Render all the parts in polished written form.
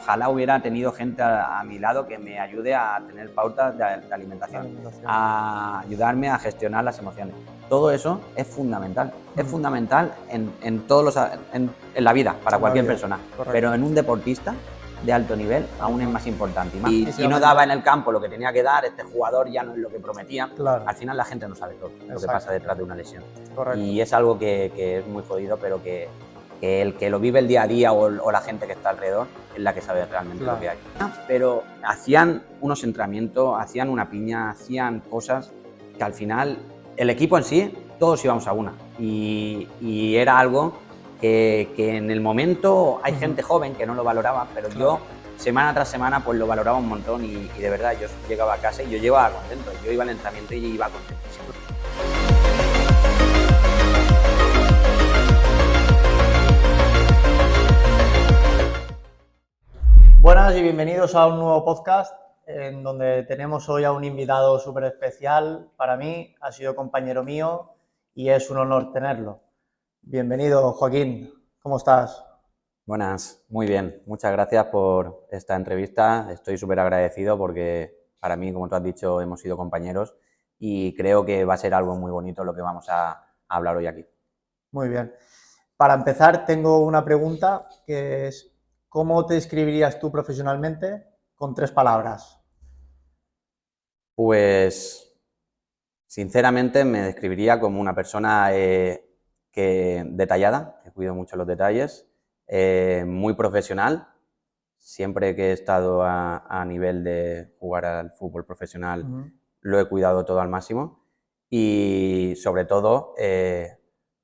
ojalá hubiera tenido gente a mi lado que me ayude a tener pautas de alimentación, a ayudarme a gestionar las emociones. Todo eso es fundamental en la vida, para cualquier persona, pero en un deportista de alto nivel aún es más importante. Y si no daba en el campo lo que tenía que dar, este jugador ya no es lo que prometía. Al final la gente no sabe todo lo que pasa detrás de una lesión. Y es algo que es muy jodido, pero que el que lo vive el día a día o la gente que está alrededor es la que sabe realmente lo que hay. Pero hacían unos entrenamientos, hacían una piña, hacían cosas que al final el equipo en sí, todos íbamos a una. Y era algo que en el momento hay gente joven que no lo valoraba, pero yo semana tras semana pues lo valoraba un montón y de verdad yo llegaba a casa y yo llegaba contento. Yo iba al entrenamiento y iba contentísimo. Buenas y bienvenidos a un nuevo podcast en donde tenemos hoy a un invitado súper especial para mí, ha sido compañero mío y es un honor tenerlo. Bienvenido, Joaquín, ¿cómo estás? Buenas, muy bien, muchas gracias por esta entrevista, estoy súper agradecido porque para mí, como tú has dicho, hemos sido compañeros y creo que va a ser algo muy bonito lo que vamos a hablar hoy aquí. Muy bien, para empezar tengo una pregunta que es: ¿cómo te describirías tú profesionalmente con 3 palabras? Pues, sinceramente, me describiría como una persona detallada, que cuido mucho los detalles, muy profesional. Siempre que he estado a nivel de jugar al fútbol profesional, lo he cuidado todo al máximo y, sobre todo,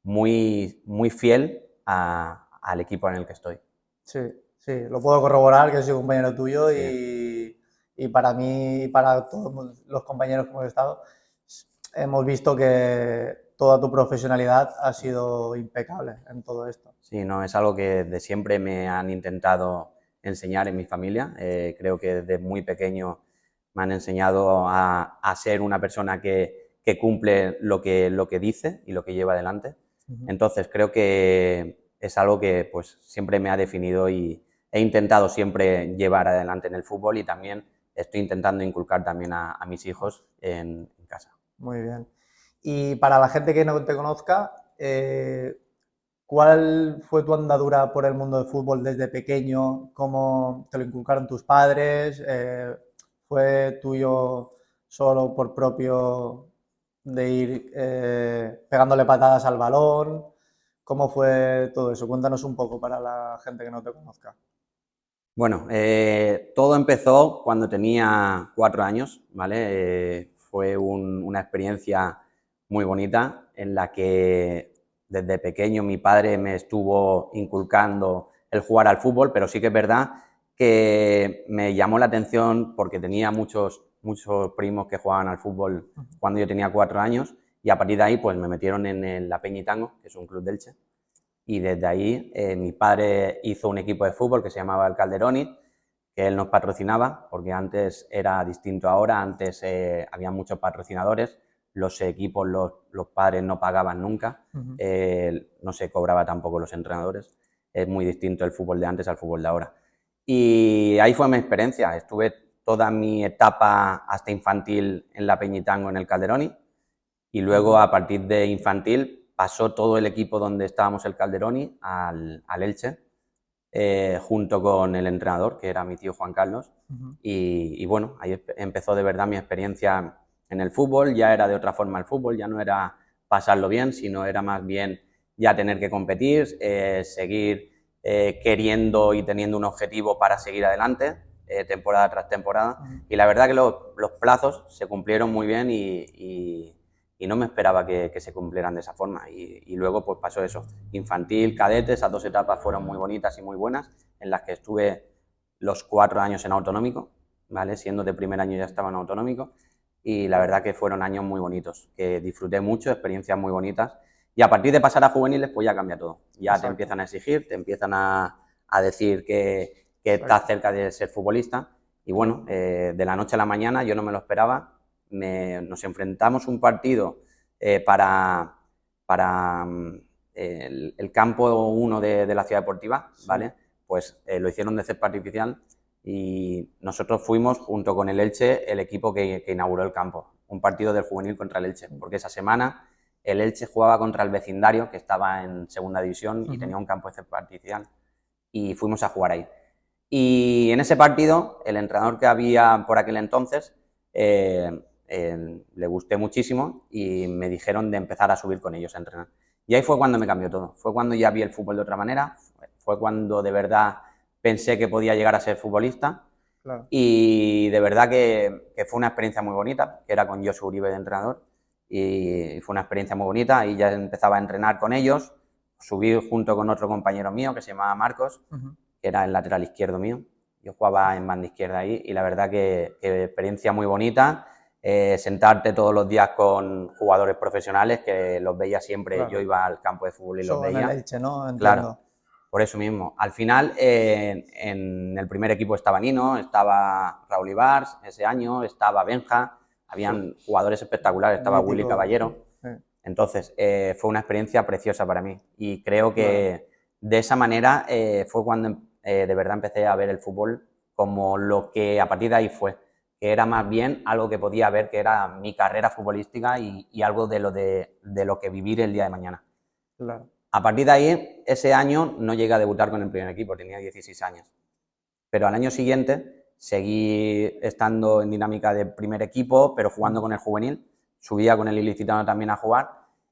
muy, muy fiel al equipo en el que estoy. Sí, lo puedo corroborar, que soy compañero tuyo y para mí y para todos los compañeros que hemos estado, hemos visto que toda tu profesionalidad ha sido impecable en todo esto. Sí, no, es algo que de siempre me han intentado enseñar en mi familia. Creo que desde muy pequeño me han enseñado a ser una persona que cumple lo que dice y lo que lleva adelante. Entonces creo que es algo que pues siempre me ha definido y he intentado siempre llevar adelante en el fútbol y también estoy intentando inculcar también a mis hijos en casa. Muy bien. Y para la gente que no te conozca, ¿cuál fue tu andadura por el mundo del fútbol desde pequeño? ¿Cómo te lo inculcaron tus padres? ¿Fue tuyo solo por propio de ir pegándole patadas al balón? ¿Cómo fue todo eso? Cuéntanos un poco para la gente que no te conozca. Bueno, todo empezó cuando tenía 4 años, ¿vale? Fue una experiencia muy bonita en la que desde pequeño mi padre me estuvo inculcando el jugar al fútbol, pero sí que es verdad que me llamó la atención porque tenía muchos primos que jugaban al fútbol cuando yo tenía 4 años y a partir de ahí pues me metieron en la Peña y Tango, que es un club de Elche. Y desde ahí mi padre hizo un equipo de fútbol que se llamaba el Calderoni, que él nos patrocinaba, porque antes era distinto ahora, antes había muchos patrocinadores, los equipos, los padres no pagaban nunca, no se cobraba tampoco los entrenadores, es muy distinto el fútbol de antes al fútbol de ahora. Y ahí fue mi experiencia, estuve toda mi etapa hasta infantil en la Peña y Tango en el Calderoni, y luego a partir de infantil pasó todo el equipo donde estábamos el Calderoni al Elche, junto con el entrenador, que era mi tío Juan Carlos. Y bueno, ahí empezó de verdad mi experiencia en el fútbol. Ya era de otra forma el fútbol, ya no era pasarlo bien, sino era más bien ya tener que competir, seguir queriendo y teniendo un objetivo para seguir adelante, temporada tras temporada. Y la verdad que los plazos se cumplieron muy bien y no me esperaba que se cumplieran de esa forma. Y luego pues pasó eso, infantil, cadete, esas 2 etapas fueron muy bonitas y muy buenas, en las que estuve los 4 años en autonómico, ¿vale? Siendo de primer año ya estaba en autonómico y la verdad que fueron años muy bonitos, que disfruté mucho, experiencias muy bonitas. Y a partir de pasar a juveniles pues ya cambia todo, ya te empiezan a exigir, te empiezan a decir que estás cerca de ser futbolista y bueno, de la noche a la mañana yo no me lo esperaba. Nos enfrentamos un partido para el campo 1 de la ciudad deportiva, ¿vale? pues lo hicieron de césped artificial y nosotros fuimos, junto con el Elche, el equipo que inauguró el campo. Un partido del juvenil contra el Elche, porque esa semana el Elche jugaba contra el vecindario, que estaba en segunda división y tenía un campo de césped artificial, y fuimos a jugar ahí. Y en ese partido, el entrenador que había por aquel entonces, le gusté muchísimo y me dijeron de empezar a subir con ellos a entrenar. Y ahí fue cuando me cambió todo, fue cuando ya vi el fútbol de otra manera, fue cuando de verdad pensé que podía llegar a ser futbolista. Claro. Y de verdad que fue una experiencia muy bonita, que era con Josu Uribe de entrenador, y fue una experiencia muy bonita, y ya empezaba a entrenar con ellos, subí junto con otro compañero mío que se llamaba Marcos, que era el lateral izquierdo mío, yo jugaba en banda izquierda ahí, y la verdad que experiencia muy bonita, sentarte todos los días con jugadores profesionales, que los veía siempre, claro. Yo iba al campo de fútbol y los veía. En el Elche, ¿no? Entiendo. Claro. Por eso mismo. Al final, en el primer equipo estaba Nino, estaba Raúl Ibars ese año, estaba Benja, habían jugadores espectaculares, estaba Willy Caballero. Sí. Entonces, fue una experiencia preciosa para mí. Y creo que de esa manera fue cuando de verdad empecé a ver el fútbol como lo que a partir de ahí fue, que era más bien algo que podía ver, que era mi carrera futbolística y algo de lo que vivir el día de mañana. Claro. A partir de ahí, ese año no llegué a debutar con el primer equipo, tenía 16 años. Pero al año siguiente seguí estando en dinámica de primer equipo, pero jugando con el juvenil. Subía con el ilicitano también a jugar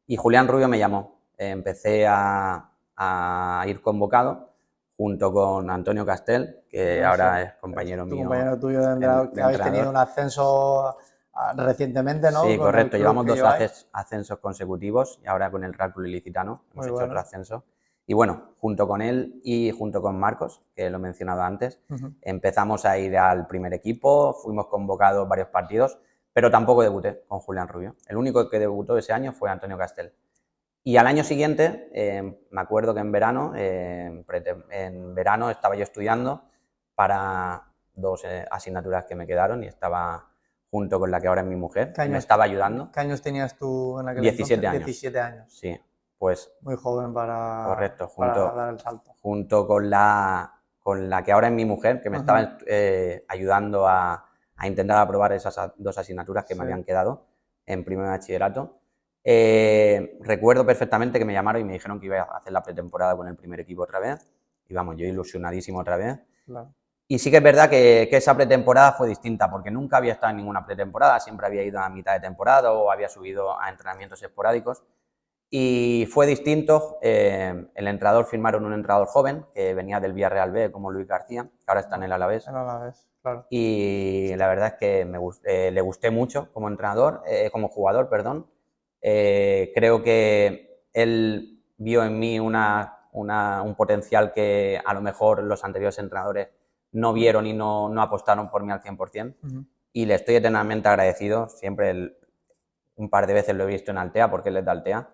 y Julián Rubio me llamó. Empecé a ir convocado junto con Antonio Castel, que ahora es compañero mío. Compañero tuyo de entrenador, que habéis tenido un ascenso recientemente, ¿no? Sí, correcto. Llevamos 2 ascensos consecutivos y ahora con el Real Club Ilicitano hemos hecho otro ascenso. Y bueno, junto con él y junto con Marcos, que lo he mencionado antes, empezamos a ir al primer equipo, fuimos convocados varios partidos, pero tampoco debuté con Julián Rubio. El único que debutó ese año fue Antonio Castel. Y al año siguiente, me acuerdo que en verano estaba yo estudiando para 2 asignaturas que me quedaron y estaba junto con la que ahora es mi mujer, me estaba ayudando. ¿Qué años tenías tú en aquel 17 entonces? años. 17 años. Sí, pues... Muy joven para, correcto, para dar el salto. Junto con la que ahora es mi mujer, que me estaba ayudando a intentar aprobar esas 2 asignaturas que me habían quedado en primer bachillerato. Recuerdo perfectamente que me llamaron y me dijeron que iba a hacer la pretemporada con el primer equipo otra vez. Y vamos, yo ilusionadísimo otra vez. Claro. Y sí que es verdad que esa pretemporada fue distinta, porque nunca había estado en ninguna pretemporada, siempre había ido a mitad de temporada o había subido a entrenamientos esporádicos. Y fue distinto, el entrenador firmaron un entrenador joven, que venía del Villarreal B, como Luis García, que ahora está en el Alavés. En el Alavés, claro. Y la verdad es que le gusté mucho como entrenador, como jugador, perdón. Creo que él vio en mí un potencial que a lo mejor los anteriores entrenadores no vieron y no apostaron por mí al 100%. Y le estoy eternamente agradecido. Siempre un par de veces lo he visto en Altea, porque él es de Altea,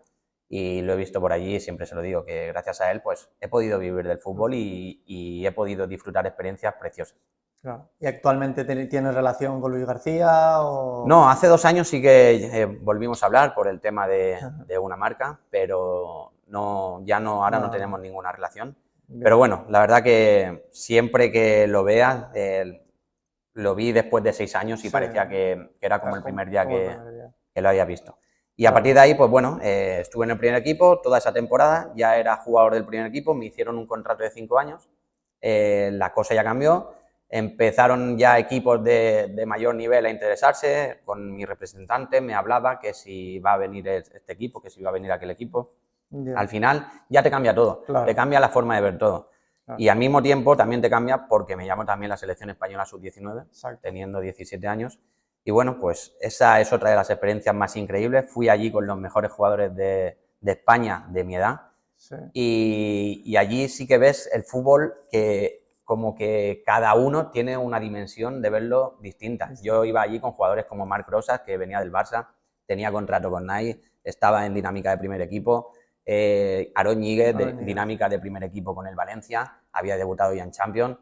y lo he visto por allí y siempre se lo digo, que gracias a él pues he podido vivir del fútbol y he podido disfrutar experiencias preciosas. Claro. ¿Y actualmente tienes relación con Luis García? O... No, hace 2 años sí que volvimos a hablar por el tema de una marca, pero ahora no tenemos ninguna relación. Bien. Pero bueno, la verdad que siempre que lo veas, lo vi después de 6 años y parecía que era como el primer día que lo había visto. Y a partir de ahí, pues bueno, estuve en el primer equipo toda esa temporada, ya era jugador del primer equipo, me hicieron un contrato de 5 años, la cosa ya cambió. Empezaron ya equipos de mayor nivel a interesarse, con mi representante me hablaba que si va a venir este equipo, que si va a venir aquel equipo. Yeah. Al final ya te cambia todo, claro. Te cambia la forma de ver todo. Claro. Y al mismo tiempo también te cambia porque me llamo también la selección española sub-19, teniendo 17 años. Y bueno, pues esa es otra de las experiencias más increíbles. Fui allí con los mejores jugadores de España de mi edad. Sí. Y allí sí que ves el fútbol que... como que cada uno tiene una dimensión de verlo distinta. Yo iba allí con jugadores como Marc Rosas, que venía del Barça, tenía contrato con Nike, estaba en dinámica de primer equipo, Aarón Ñíguez, dinámica de primer equipo con el Valencia, había debutado ya en Champions.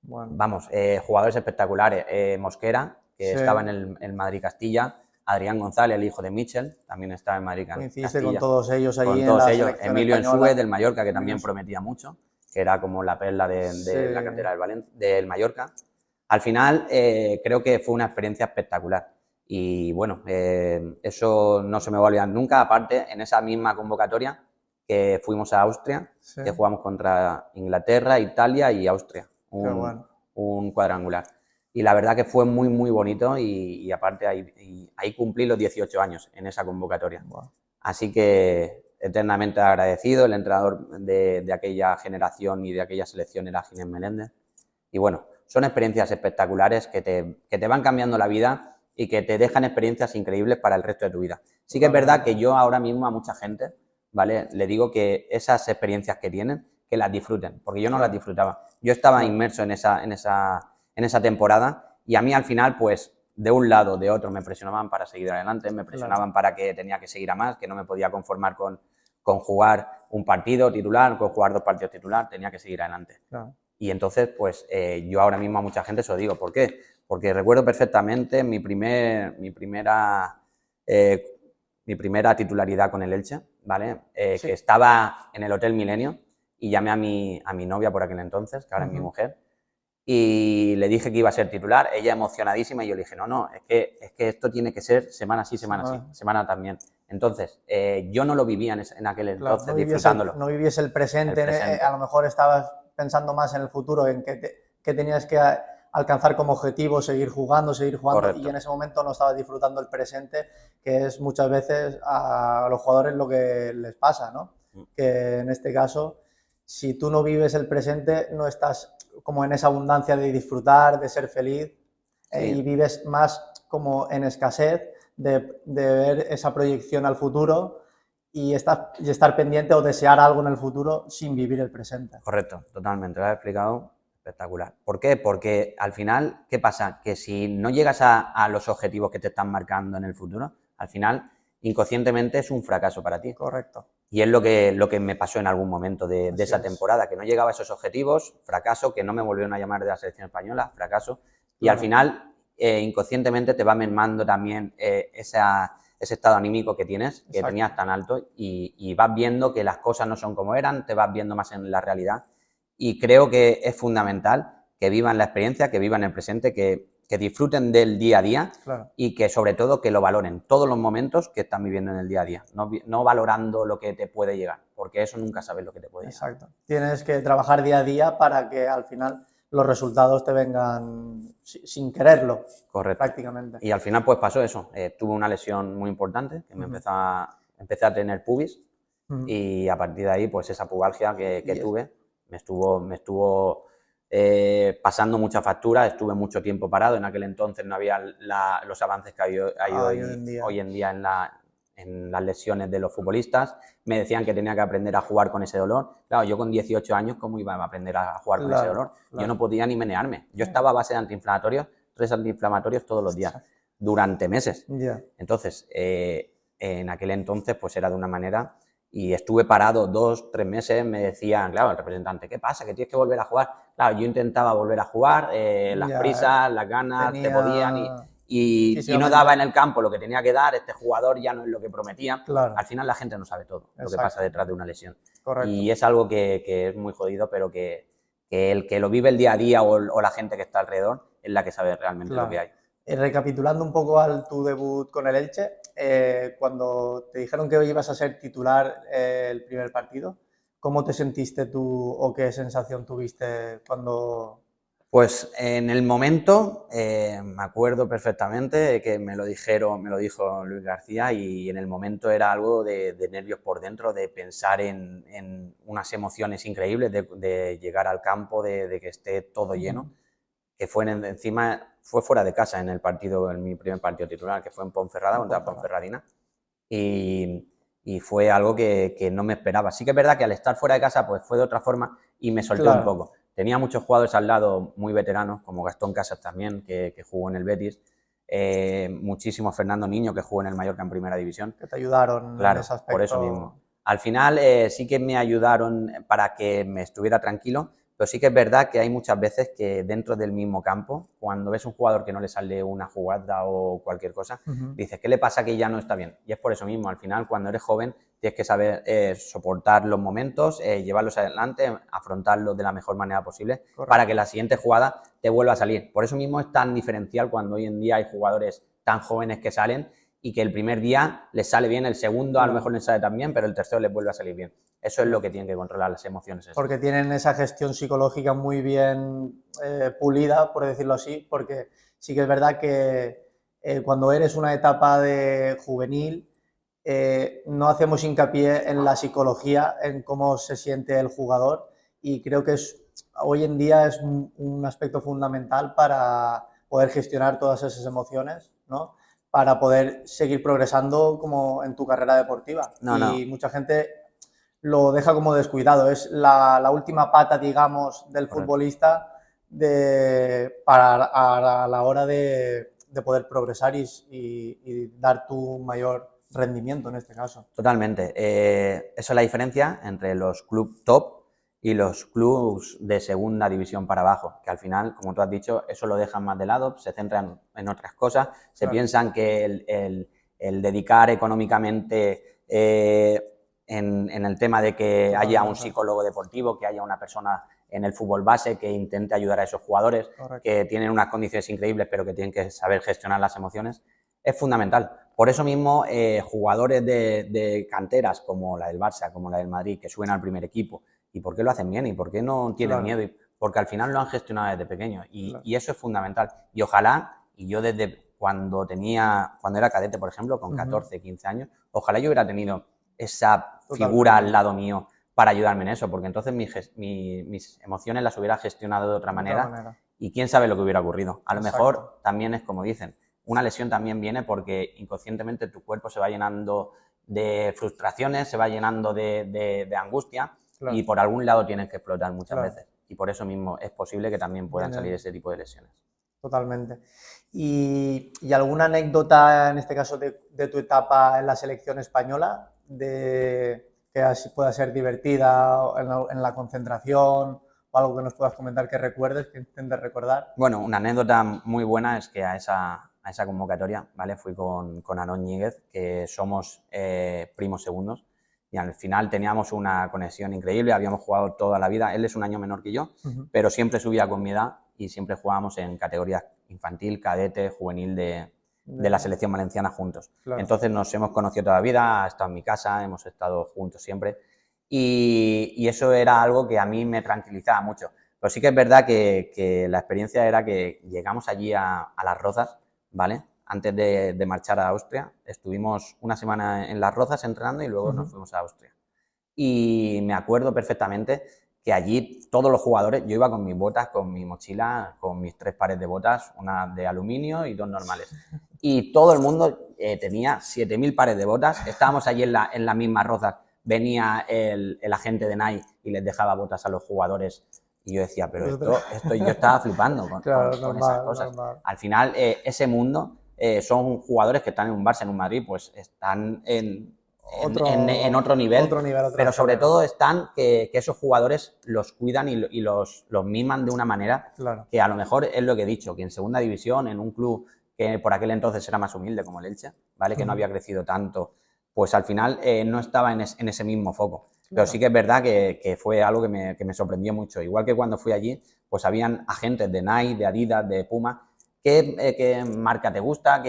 Bueno. Vamos, jugadores espectaculares, Mosquera, que estaba en el Madrid-Castilla, Adrián González, el hijo de Michel, también estaba en Madrid-Castilla. Coincidiste con todos ellos allí. Con todos ellos, Emilio Ensúe del Mallorca, que también prometía mucho, que era como la perla de Sí. la cantera del Mallorca. Al final, creo que fue una experiencia espectacular. Y bueno, eso no se me va a olvidar nunca. Aparte, en esa misma convocatoria que fuimos a Austria, Sí. que jugamos contra Inglaterra, Italia y Austria. Qué bueno. Un cuadrangular. Y la verdad que fue muy, muy bonito y aparte ahí cumplí los 18 años en esa convocatoria. Wow. Así que eternamente agradecido. El entrenador de aquella generación y de aquella selección era Ginés Meléndez. Y bueno, son experiencias espectaculares que te van cambiando la vida y que te dejan experiencias increíbles para el resto de tu vida. Sí que es verdad que yo ahora mismo a mucha gente, ¿vale?, le digo que esas experiencias que tienen, que las disfruten, porque yo no las disfrutaba. Yo estaba inmerso en esa temporada y a mí al final, pues, de un lado, de otro, me presionaban para seguir adelante, me presionaban para que tenía que seguir a más, que no me podía conformar con jugar un partido titular, con jugar 2 partidos titular, tenía que seguir adelante. Claro. Y entonces, pues, yo ahora mismo a mucha gente se lo digo. ¿Por qué? Porque recuerdo perfectamente mi primera titularidad con el Elche, ¿vale? Sí. Que estaba en el Hotel Milenio y llamé a mi novia por aquel entonces, que ahora es mi mujer, y le dije que iba a ser titular, ella emocionadísima, y yo le dije, no, es que esto tiene que ser semana sí, semana también. Entonces, yo no lo vivía en aquel entonces, Claro, disfrutándolo. no vivías el presente, presente. a lo mejor estabas pensando más en el futuro, en qué tenías que alcanzar como objetivo, seguir jugando, Correcto. y en ese momento no estabas disfrutando el presente, que es muchas veces a los jugadores lo que les pasa, ¿no? Que en este caso, si tú no vives el presente, no estás como en esa abundancia de disfrutar, de ser feliz, Sí. Y vives más como en escasez de ver esa proyección al futuro y estar pendiente o desear algo en el futuro sin vivir el presente. Correcto, totalmente, lo has explicado espectacular. ¿Por qué? Porque al final, ¿qué pasa? Que si no llegas a los objetivos que te están marcando en el futuro, al final, inconscientemente es un fracaso para ti. Correcto. Y es lo que me pasó en algún momento de esa temporada, que no llegaba a esos objetivos, fracaso, que no me volvieron a llamar de la selección española, fracaso. Y al final, inconscientemente te va mermando también ese estado anímico que tienes, que tenías tan alto, y vas viendo que las cosas no son como eran, te vas viendo más en la realidad. Y creo que es fundamental que vivan la experiencia, que vivan el presente, que disfruten del día a día y que sobre todo que lo valoren todos los momentos que están viviendo en el día a día, no valorando lo que te puede llegar, porque eso nunca sabes lo que te puede llegar. Exacto. Tienes que trabajar día a día para que al final los resultados te vengan sin quererlo. Correcto. Prácticamente. Y al final pues pasó eso. Tuve una lesión muy importante, que empecé a tener pubis y a partir de ahí pues esa pubalgia que tuve me estuvo pasando mucha factura, estuve mucho tiempo parado. En aquel entonces no había los avances que hay hoy en día en las lesiones de los futbolistas. Me decían que tenía que aprender a jugar con ese dolor. Claro, yo con 18 años, ¿cómo iba a aprender a jugar con ese dolor? Yo no podía ni menearme. Yo estaba a base de antiinflamatorios, 3 antiinflamatorios todos los días, durante meses. Entonces, en aquel entonces, pues era de una manera, y estuve parado 2, 3 meses. Me decían, claro, el representante, ¿qué pasa? Que tienes que volver a jugar. Claro, yo intentaba volver a jugar, las prisas, las ganas, te podían, y no daba en el campo lo que tenía que dar. Este jugador ya no es lo que prometía. Al final la gente no sabe todo lo que pasa detrás de una lesión. Y es algo que es muy jodido, pero que el que lo vive el día a día o la gente que está alrededor es la que sabe realmente lo que hay. Recapitulando un poco tu debut con el Elche, cuando te dijeron que ibas a ser titular el primer partido, ¿cómo te sentiste tú o qué sensación tuviste cuando...? Pues en el momento me acuerdo perfectamente que me lo dijo Luis García, y en el momento era algo de nervios por dentro, de pensar en unas emociones increíbles, de llegar al campo, de que esté todo lleno, que encima fue fuera de casa en mi primer partido titular, que fue en Ponferrada, contra Ponferradina, y fue algo que no me esperaba. Sí que es verdad que al estar fuera de casa pues fue de otra forma y me solté un poco. Tenía muchos jugadores al lado muy veteranos, como Gastón Casas también, que jugó en el Betis, muchísimo Fernando Niño, que jugó en el Mallorca en Primera División. Que te ayudaron en ese aspecto. Por eso mismo. Al final sí que me ayudaron para que me estuviera tranquilo, pero sí que es verdad que hay muchas veces que dentro del mismo campo, cuando ves un jugador que no le sale una jugada o cualquier cosa, dices, ¿qué le pasa que ya no está bien? Y es por eso mismo, al final, cuando eres joven, tienes que saber soportar los momentos, llevarlos adelante, afrontarlos de la mejor manera posible, Correcto. para que la siguiente jugada te vuelva a salir. Por eso mismo es tan diferencial cuando hoy en día hay jugadores tan jóvenes que salen y que el primer día les sale bien, el segundo a lo mejor les sale tan bien, pero el tercero les vuelve a salir bien. Eso es lo que tienen que controlar, las emociones. Porque tienen esa gestión psicológica muy bien pulida, por decirlo así, porque sí que es verdad que cuando eres una etapa de juvenil, no hacemos hincapié en la psicología, en cómo se siente el jugador, y creo que hoy en día es un aspecto fundamental para poder gestionar todas esas emociones, ¿no? Para poder seguir progresando como en tu carrera deportiva. Y mucha gente lo deja como descuidado. Es la última pata, digamos, del futbolista a la hora de poder progresar y dar tu mayor rendimiento en este caso. Totalmente. Esa es la diferencia entre los clubes top y los clubes de segunda división para abajo, que al final, como tú has dicho, eso lo dejan más de lado, se centran en otras cosas, se piensan que el dedicar económicamente en el tema de que haya un psicólogo deportivo, que haya una persona en el fútbol base que intente ayudar a esos jugadores que tienen unas condiciones increíbles pero que tienen que saber gestionar las emociones, es fundamental. Por eso mismo, jugadores de canteras como la del Barça, como la del Madrid, que suben al primer equipo, ¿y por qué lo hacen bien? ¿Y por qué no tienen miedo? Porque al final lo han gestionado desde pequeño y eso es fundamental. Y ojalá, y yo desde cuando era cadete, por ejemplo, con 14, 15 años, ojalá yo hubiera tenido esa figura al lado mío para ayudarme en eso, porque entonces mis emociones las hubiera gestionado de otra manera y quién sabe lo que hubiera ocurrido. A lo mejor también es como dicen, una lesión también viene porque inconscientemente tu cuerpo se va llenando de frustraciones, se va llenando de angustia y por algún lado tienes que explotar muchas veces. Y por eso mismo es posible que también puedan salir ese tipo de lesiones. Totalmente. ¿Y alguna anécdota, en este caso, de tu etapa en la selección española, que así pueda ser divertida en la concentración o algo que nos puedas comentar que recuerdes, que intentes recordar? Bueno, una anécdota muy buena es que a esa convocatoria, ¿vale? Fui con Aarón Ñíguez, que somos primos segundos, y al final teníamos una conexión increíble, habíamos jugado toda la vida, él es un año menor que yo, pero siempre subía con mi edad y siempre jugábamos en categorías infantil, cadete, juvenil de la selección valenciana juntos. Entonces nos hemos conocido toda la vida, ha estado en mi casa, hemos estado juntos siempre y eso era algo que a mí me tranquilizaba mucho. Pero sí que es verdad que la experiencia era que llegamos allí a Las Rozas, ¿vale? Antes de marchar a Austria, estuvimos una semana en Las Rozas entrenando y luego nos fuimos a Austria. Y me acuerdo perfectamente que allí todos los jugadores, yo iba con mis botas, con mi mochila, con mis 3 pares de botas, una de aluminio y 2 normales. Y todo el mundo tenía 7.000 pares de botas, estábamos allí en las mismas Rozas, venía el agente de Nike y les dejaba botas a los jugadores. Y yo decía, pero esto yo estaba flipando con esas cosas. Al final, ese mundo son jugadores que están en un Barça, en un Madrid, pues están en otro nivel, pero sobre todo están que esos jugadores los cuidan y los miman de una manera que a lo mejor es lo que he dicho, que en segunda división, en un club que por aquel entonces era más humilde como el Elche, ¿vale? Que no había crecido tanto, pues al final no estaba en ese mismo foco. Pero sí que es verdad que fue algo que me sorprendió mucho. Igual que cuando fui allí, pues habían agentes de Nike, de Adidas, de Puma. ¿Qué marca te gusta?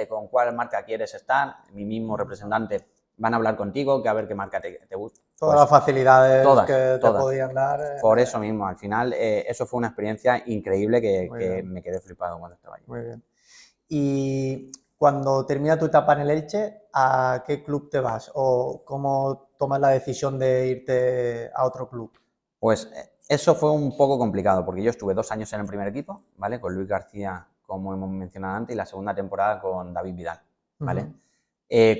¿Con cuál marca quieres estar? Mi mismo representante van a hablar contigo, que a ver qué marca te gusta. Todas las facilidades que te podían dar. Por eso mismo, al final, eso fue una experiencia increíble que me quedé flipado cuando estaba allí. Muy bien. Y cuando termina tu etapa en el Elche, ¿a qué club te vas? ¿O cómo tomas la decisión de irte a otro club? Pues eso fue un poco complicado, porque yo estuve 2 años en el primer equipo, ¿vale? Con Luis García, como hemos mencionado antes, y la segunda temporada con David Vidal, ¿vale?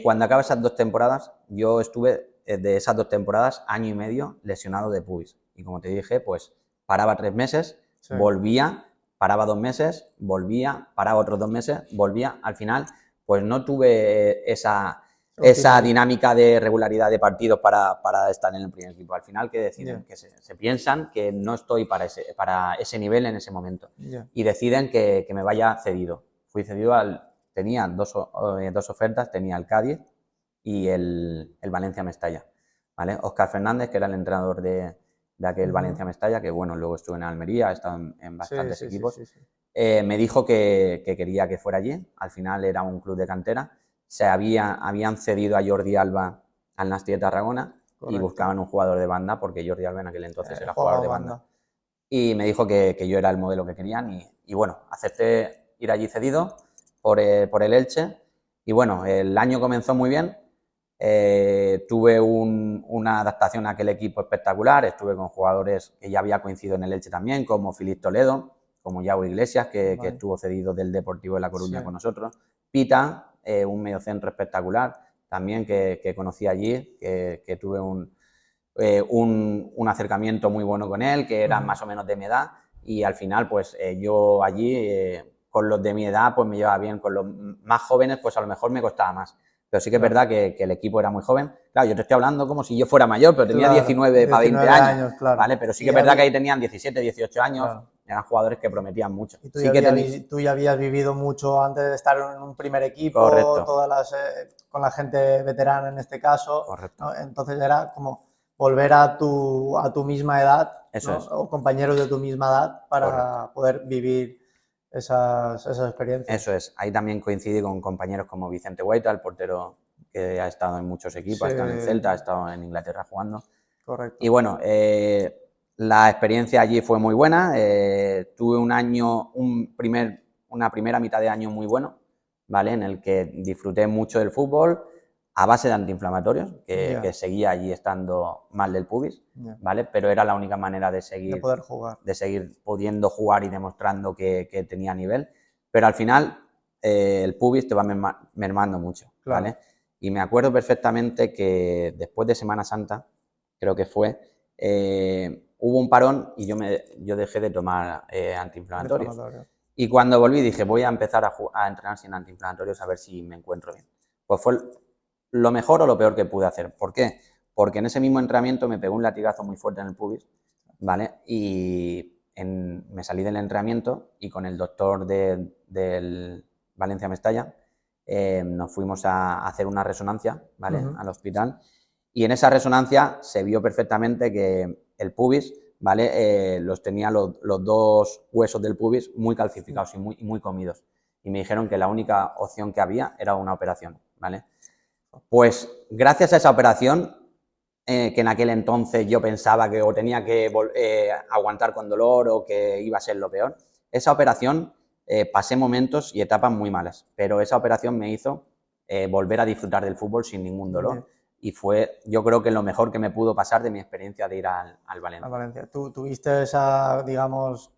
Cuando acaba esas 2 temporadas, yo estuve de esas 2 temporadas año y medio lesionado de pubis. Y como te dije, pues paraba 3 meses, volvía, paraba 2 meses, volvía, paraba otros 2 meses, volvía. Al final, pues no tuve esa esa dinámica de regularidad de partidos para estar en el primer equipo. Al final, ¿qué deciden? Que se piensan que no estoy para ese nivel en ese momento. Y deciden que me vaya cedido. Fui cedido tenía dos ofertas, tenía el Cádiz y el Valencia Mestalla, ¿vale? Óscar Fernández, que era el entrenador de aquel Valencia Mestalla, que bueno, luego estuve en Almería, he estado en bastantes equipos. Me dijo que quería que fuera allí. Al final era un club de cantera. Habían cedido a Jordi Alba al Nasti de Tarragona. Correcto. Y buscaban un jugador de banda, porque Jordi Alba en aquel entonces era jugador de banda. Y me dijo que yo era el modelo que querían y bueno, acepté ir allí cedido por el Elche. Y bueno, el año comenzó muy bien. Tuve una adaptación a aquel equipo espectacular. Estuve con jugadores que ya había coincidido en el Elche también, como Filipe Toledo, como Yago Iglesias, que estuvo cedido del Deportivo de La Coruña con nosotros. Pita, un mediocentro espectacular, también que conocí allí, que tuve un acercamiento muy bueno con él, que era más o menos de mi edad, y al final, pues yo allí, con los de mi edad, pues me llevaba bien, con los más jóvenes, pues a lo mejor me costaba más. Pero sí que es verdad que el equipo era muy joven. Claro, yo te estoy hablando como si yo fuera mayor, pero tenía 19 para 20 años, ¿vale? Pero sí que es verdad que ahí tenían 17, 18 años, eran jugadores que prometían mucho. Y tú ya habías vivido mucho antes de estar en un primer equipo, correcto, con la gente veterana en este caso. Correcto. ¿No? Entonces era como volver a tu misma edad, Eso ¿no? es. O compañeros de tu misma edad para Correcto. poder vivir esas experiencias. Eso es. Ahí también coincidí con compañeros como Vicente Guaita, el portero que ha estado en muchos equipos, ha estado en el Celta, ha estado en Inglaterra jugando. Correcto. Y bueno, la experiencia allí fue muy buena. Tuve una primera mitad de año muy bueno, ¿vale? En el que disfruté mucho del fútbol a base de antiinflamatorios, que seguía allí estando mal del pubis, ¿vale? Pero era la única manera de seguir pudiendo jugar y demostrando que tenía nivel. Pero al final el pubis te va mermando mucho, ¿vale? Y me acuerdo perfectamente que después de Semana Santa, creo que fue, hubo un parón y yo dejé de tomar antiinflamatorios. Y cuando volví dije, voy a empezar a entrenar sin antiinflamatorios a ver si me encuentro bien. Pues fue lo mejor o lo peor que pude hacer. ¿Por qué? Porque en ese mismo entrenamiento me pegó un latigazo muy fuerte en el pubis, ¿vale? Y me salí del entrenamiento y con el doctor del Valencia Mestalla nos fuimos a hacer una resonancia, ¿vale? Al hospital. Y en esa resonancia se vio perfectamente que el pubis, ¿vale? Los tenía los dos huesos del pubis muy calcificados y muy comidos. Y me dijeron que la única opción que había era una operación, ¿vale? Pues gracias a esa operación, que en aquel entonces yo pensaba que o tenía que aguantar con dolor o que iba a ser lo peor, esa operación pasé momentos y etapas muy malas, pero esa operación me hizo volver a disfrutar del fútbol sin ningún dolor. Y fue, yo creo que lo mejor que me pudo pasar de mi experiencia de ir al Valencia. Al Valencia. Tú tuviste esa, digamos,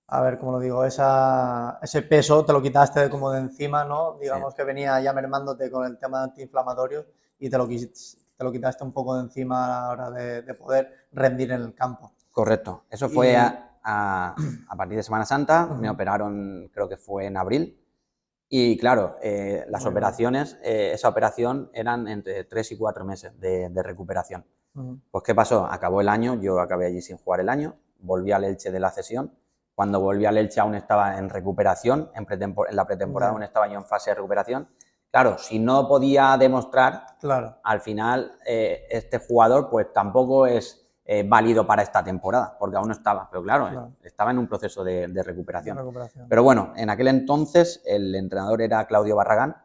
a ver, ¿cómo lo digo? Ese peso te lo quitaste como de encima, ¿no? Digamos que venía ya mermándote con el tema de antiinflamatorios y te lo quitaste un poco de encima a la hora de poder rendir en el campo. Correcto. Eso fue a partir de Semana Santa. Me operaron, creo que fue en abril. Y claro, las operaciones, esa operación eran entre 3 y 4 meses de recuperación. Pues ¿qué pasó? Acabó el año, yo acabé allí sin jugar el año, volví al Elche de la cesión. Cuando volví al Elche aún estaba en recuperación, en la pretemporada aún estaba yo en fase de recuperación. Claro, si no podía demostrar, al final este jugador pues tampoco es válido para esta temporada, porque aún no estaba, pero claro. Estaba en un proceso de recuperación. Pero bueno, en aquel entonces el entrenador era Claudio Barragán,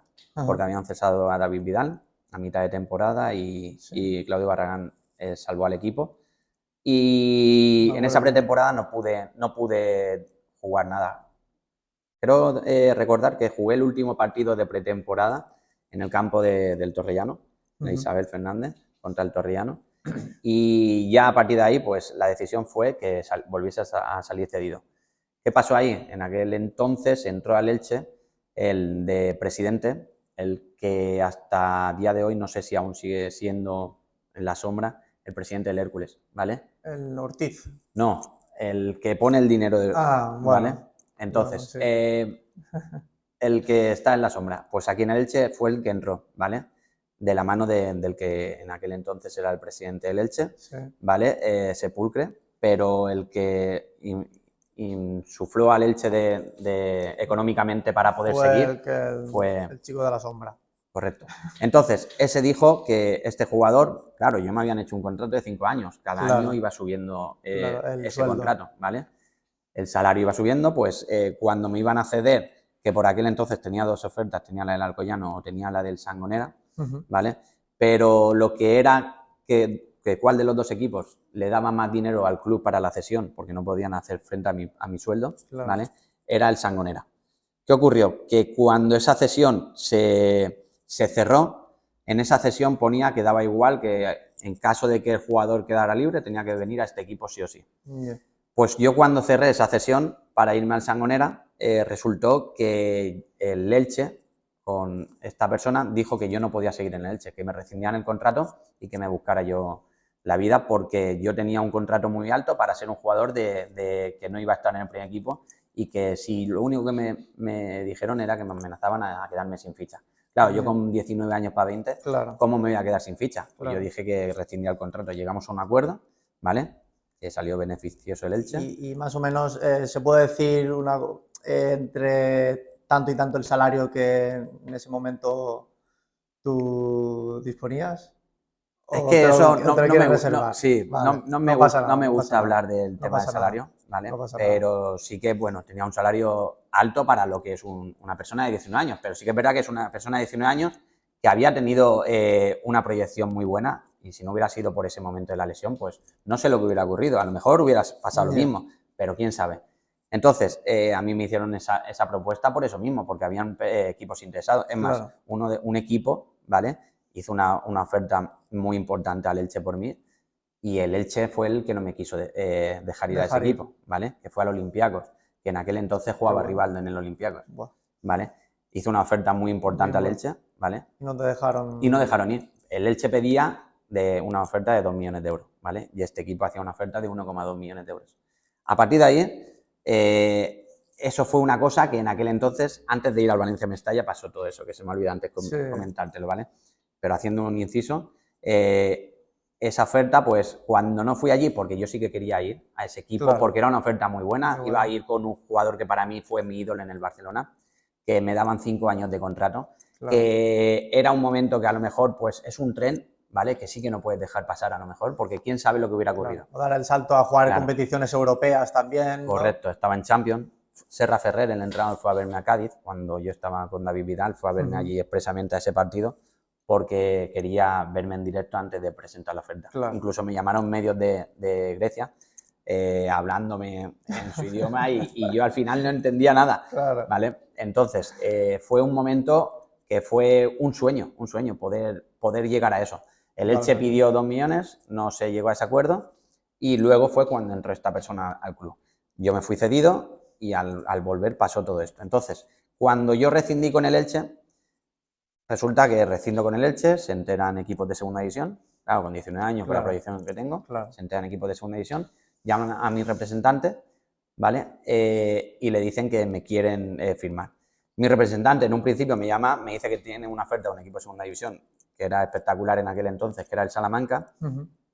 porque habían cesado a David Vidal a mitad de temporada y Claudio Barragán salvó al equipo. Y en esa pretemporada no pude jugar nada. Quiero recordar que jugué el último partido de pretemporada en el campo del Torrellano, de Isabel Fernández, contra el Torrellano. Y ya a partir de ahí, pues la decisión fue que volviese a salir cedido. ¿Qué pasó ahí? En aquel entonces entró al Elche el de presidente, el que hasta día de hoy no sé si aún sigue siendo en la sombra, el presidente del Hércules, ¿vale? ¿El Ortiz? No, el que pone el dinero, ¿vale? Entonces, el que está en la sombra, pues aquí en el Elche fue el que entró, ¿vale? de la mano del que en aquel entonces era el presidente del Elche, Sí. ¿vale? Sepulcre, pero el que insufló al Elche económicamente para poder seguir fue... el chico de la sombra. Correcto. Entonces, ese dijo que este jugador, claro, yo me habían hecho un contrato de 5 años, cada año iba subiendo ese sueldo. contrato, ¿vale? El salario iba subiendo, pues cuando me iban a ceder, que por aquel entonces tenía 2 ofertas, tenía la del Alcoyano o tenía la del Sangonera, ¿vale? Pero lo que era que cuál de los 2 equipos le daba más dinero al club para la cesión, porque no podían hacer frente a mi sueldo, ¿vale? Era el Sangonera. ¿Qué ocurrió? Que cuando esa cesión se cerró, en esa cesión ponía que daba igual, que en caso de que el jugador quedara libre tenía que venir a este equipo sí o sí. Pues yo cuando cerré esa cesión para irme al Sangonera, resultó que el Elche, con esta persona, dijo que yo no podía seguir en el Elche, que me rescindían el contrato y que me buscara yo la vida, porque yo tenía un contrato muy alto para ser un jugador que no iba a estar en el primer equipo, y que si lo único que me dijeron era que me amenazaban a quedarme sin ficha. Claro, yo con 19 años para 20, ¿cómo me voy a quedar sin ficha? Pues yo dije que rescindía el contrato, llegamos a un acuerdo, ¿vale? Que salió beneficioso el Elche. Y más o menos se puede decir entre tanto y tanto el salario que en ese momento tú disponías. Es que eso no me gusta hablar del tema del salario, ¿vale? Pero sí que, bueno, tenía un salario alto para lo que es una persona de 19 años, pero sí que es verdad que es una persona de 19 años que había tenido una proyección muy buena, y si no hubiera sido por ese momento de la lesión, pues no sé lo que hubiera ocurrido, a lo mejor hubiera pasado lo mismo, pero quién sabe. Entonces, a mí me hicieron esa propuesta por eso mismo, porque habían equipos interesados. Es más, un equipo, ¿vale?, hizo una oferta muy importante al Elche por mí, y el Elche fue el que no me quiso dejar ir a ese equipo, ¿vale? Que fue al Olympiacos, que en aquel entonces jugaba Rivaldo en el Olympiacos, ¿vale? Hizo una oferta muy importante al Elche, ¿vale? Y no te dejaron... Y no dejaron ir. El Elche pedía una oferta de 2 millones de euros, ¿vale? Y este equipo hacía una oferta de 1,2 millones de euros. A partir de ahí, eso fue una cosa que en aquel entonces, antes de ir al Valencia Mestalla, pasó todo eso, que se me olvidó antes comentártelo, ¿vale? Pero haciendo un inciso, esa oferta, pues cuando no fui allí, porque yo sí que quería ir a ese equipo, porque era una oferta muy buena, iba a ir con un jugador que para mí fue mi ídolo en el Barcelona, que me daban 5 años de contrato, que era un momento que a lo mejor pues es un tren, ¿vale? Que sí que no puedes dejar pasar a lo mejor, porque quién sabe lo que hubiera ocurrido. O dar el salto a jugar en competiciones europeas también, ¿no? Correcto, estaba en Champions. Serra Ferrer, el entrenador, fue a verme a Cádiz cuando yo estaba con David Vidal, fue a verme allí expresamente a ese partido, porque quería verme en directo antes de presentar la oferta. Incluso me llamaron medios de Grecia hablándome en su idioma y yo al final no entendía nada, ¿vale? Entonces, fue un momento que fue un sueño poder llegar a eso. El Elche pidió 2 millones, no se llegó a ese acuerdo, y luego fue cuando entró esta persona al club. Yo me fui cedido y al volver pasó todo esto. Entonces, cuando yo rescindí con el Elche, resulta que rescindo con el Elche, se enteran equipos de segunda división, claro, con 19 años, con la proyección que tengo, se enteran equipos de segunda división, llaman a mi representante, ¿vale? Y le dicen que me quieren firmar. Mi representante en un principio me llama, me dice que tiene una oferta de un equipo de segunda división, que era espectacular en aquel entonces, que era el Salamanca,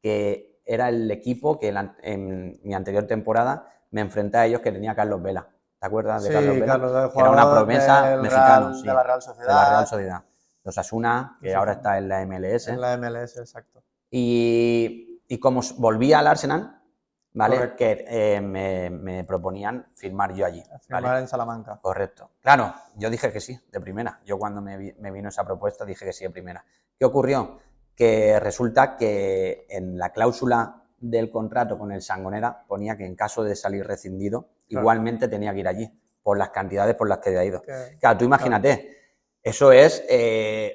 que era el equipo que en mi anterior temporada me enfrenté a ellos, que tenía Carlos Vela. ¿Te acuerdas de Carlos Vela? Carlos, que era una promesa mexicana, de la Real Sociedad. De la Real Sociedad. Los Osasuna, que ahora está en la MLS. En la MLS, exacto. Y como volvía al Arsenal, ¿vale? Que me proponían firmar yo allí. Firmar en Salamanca. Correcto. Claro, yo dije que sí, de primera. Yo cuando me vino esa propuesta dije que sí de primera. ¿Qué ocurrió? Que resulta que en la cláusula del contrato con el Sangonera ponía que en caso de salir rescindido, igualmente tenía que ir allí, por las cantidades por las que había ido. Claro, tú imagínate, eso es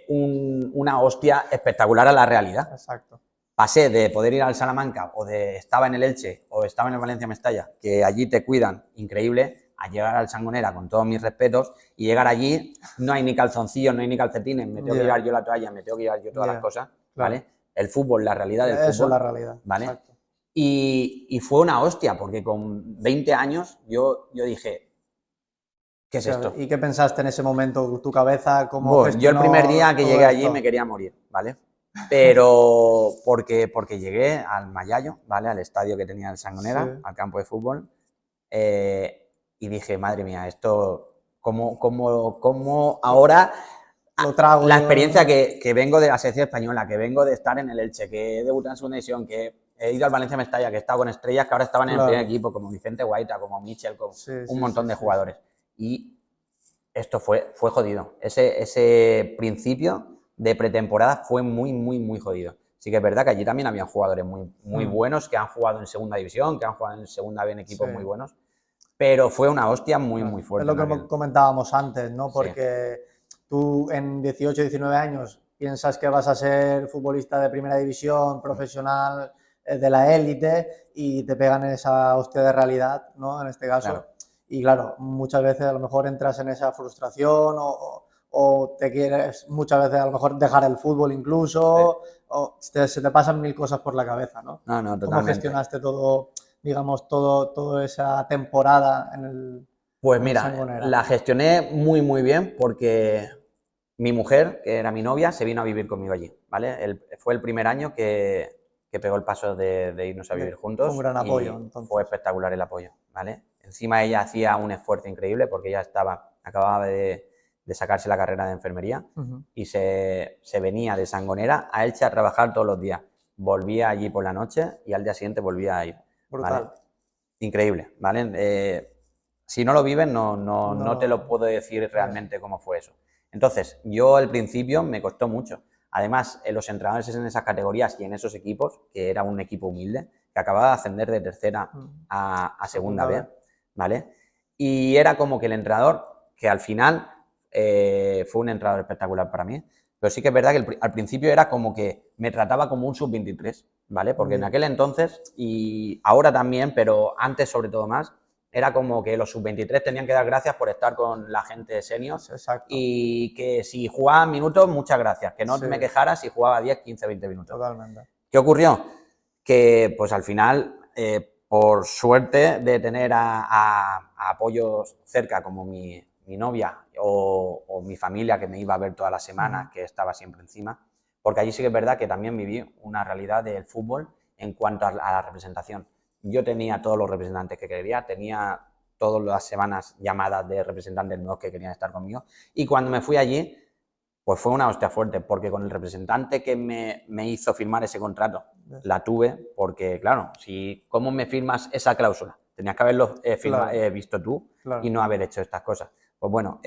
una hostia espectacular a la realidad. Exacto. Pasé de poder ir al Salamanca o de estaba en el Elche o estaba en el Valencia Mestalla, que allí te cuidan, increíble, a llegar al Sangonera con todos mis respetos y llegar allí, no hay ni calzoncillos, no hay ni calcetines, me tengo que llevar yo la toalla, me tengo que llevar yo todas las cosas, ¿vale? El fútbol, la realidad del fútbol. Eso es la realidad, ¿vale? Y fue una hostia, porque con 20 años yo dije, ¿qué es esto? ¿Y qué pensaste en ese momento? ¿Tu cabeza cómo Bueno, yo el primer día que todo llegué allí esto? me quería morir, ¿vale? Pero porque llegué al Mayallo, ¿vale? Al estadio que tenía el Sangonera, Sí, al campo de fútbol, y dije, madre mía, esto, ¿cómo ahora lo trago la yo, experiencia ¿no? que vengo de la selección española, que vengo de estar en el Elche, que he debutado en segunda división, que he ido al Valencia Mestalla, que he estado con estrellas que ahora estaban en el primer Claro, equipo, como Vicente Guaita, como Michel, con sí, un sí, sí, montón de sí. jugadores. Y esto fue jodido. Ese principio de pretemporada fue muy jodido. Sí que es verdad que allí también habían jugadores muy Mm, buenos, que han jugado en segunda división, que han jugado en segunda B en sí. equipos muy buenos, pero fue una hostia muy Claro, es fuerte lo en que aquel. comentábamos antes, ¿no? Sí, Porque tú en 18, 19 años piensas que vas a ser futbolista de primera división, profesional, de la élite y te pegan esa hostia de realidad, ¿no? En este caso. claro. Y claro, muchas veces a lo mejor entras en esa frustración o te quieres muchas veces a lo mejor dejar el fútbol Sí. incluso o se te pasan mil cosas por la cabeza, ¿no? No, no, ¿Cómo totalmente. gestionaste todo, digamos, toda esa temporada Pues en el mira, Sangonera? la gestioné muy bien porque mi mujer, que era mi novia, se vino a vivir conmigo allí, ¿vale? Fue el primer año que pegó el paso de irnos a vivir Fue un juntos gran apoyo, y fue entonces. espectacular el apoyo, ¿vale? Encima ella hacía un esfuerzo increíble porque ella acababa de sacarse la carrera de enfermería Ujú. y se venía de Sangonera a Elche a trabajar todos los días. Volvía allí por la noche y al día siguiente volvía a ir, ¿vale? Brutal. Increíble, ¿vale? Si no lo vives, no te lo No, puedo decir ya, realmente cómo fue eso. Entonces, yo al principio me costó mucho. Además, los entrenadores en esas categorías y en esos equipos, que era un equipo humilde, que acababa de ascender de tercera a segunda segunda B, vez. ¿vale? Y era como que el entrenador, que al final fue un entrenador espectacular para mí, pero sí que es verdad que al principio era como que me trataba como un sub-23, ¿vale? Porque en Ya, aquel entonces, y ahora también, pero antes sobre todo más, era como que los sub-23 tenían que dar gracias por estar con la gente senior exacto. y que si jugaban minutos, muchas gracias, que no Sí, me quejara si jugaba 10, 15, 20 minutos. totalmente. ¿Qué ocurrió? Que pues al final, por suerte de tener a apoyos cerca como mi novia o mi familia que me iba a ver todas las semanas, Ujú. que estaba siempre encima, porque allí sí que es verdad que también viví una realidad del fútbol en cuanto a la representación. Yo tenía todos los representantes que quería, tenía todas las semanas llamadas de representantes nuevos que querían estar conmigo y cuando me fui allí pues fue una hostia fuerte, porque con el representante que me hizo firmar ese contrato, Ya, la tuve, porque claro, si ¿cómo me firmas esa cláusula? Tenías que haberlo claro, visto tú y claro. no haber hecho estas cosas. Pues bueno,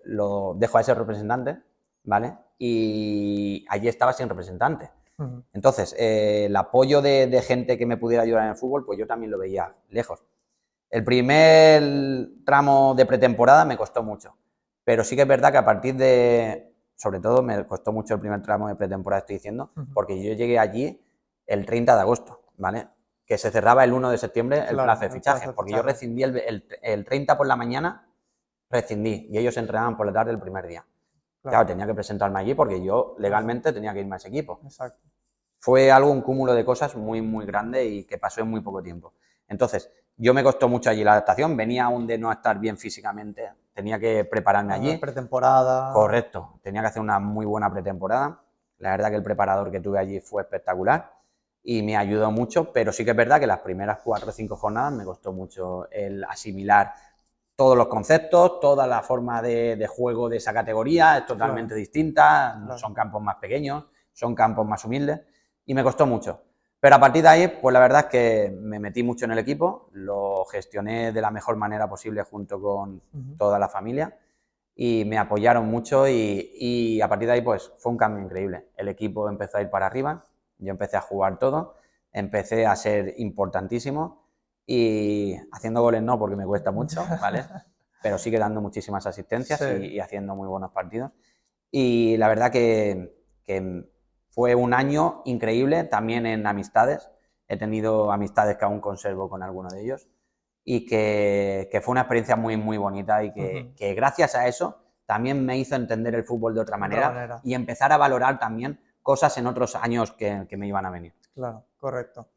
lo dejo a ese representante, ¿vale? Y allí estaba sin representante. Ujú. Entonces, el apoyo de gente que me pudiera ayudar en el fútbol, pues yo también lo veía lejos. El primer tramo de pretemporada me costó mucho, pero sí que es verdad que a partir de, sobre todo me costó mucho el primer tramo de pretemporada, estoy diciendo, Ujú. porque yo llegué allí el 30 de agosto, ¿vale? Que se cerraba el 1 de septiembre el plazo Claro, de el fichaje, plazo de porque yo fichaje. rescindí el 30 por la mañana, rescindí, y ellos entrenaban por la tarde el primer día. Claro, Claro, tenía que presentarme allí porque yo claro, legalmente tenía que irme a ese equipo. exacto. Fue algo, un cúmulo de cosas muy grande y que pasó en muy poco tiempo. Entonces, yo me costó mucho allí la adaptación, venía aún de no estar bien físicamente, tenía que prepararme La allí, pretemporada. correcto, tenía que hacer una muy buena pretemporada, la verdad que el preparador que tuve allí fue espectacular y me ayudó mucho, pero sí que es verdad que las primeras 4 o 5 jornadas me costó mucho el asimilar todos los conceptos, toda la forma de juego de esa categoría es totalmente Claro, distinta, claro. son campos más pequeños, son campos más humildes y me costó mucho. Pero a partir de ahí, pues la verdad es que me metí mucho en el equipo, lo gestioné de la mejor manera posible junto con Ujú. toda la familia y me apoyaron mucho y a partir de ahí pues fue un cambio increíble. El equipo empezó a ir para arriba, yo empecé a jugar todo, empecé a ser importantísimo y haciendo goles no porque me cuesta mucho, ¿vale? Pero sigue dando muchísimas asistencias Sí. y haciendo muy buenos partidos. Y la verdad que fue un año increíble también en amistades. He tenido amistades que aún conservo con alguno de ellos y que fue una experiencia muy bonita y Ujú. que gracias a eso también me hizo entender el fútbol de otra De otra manera manera. y empezar a valorar también cosas en otros años que me iban a venir. Claro, correcto.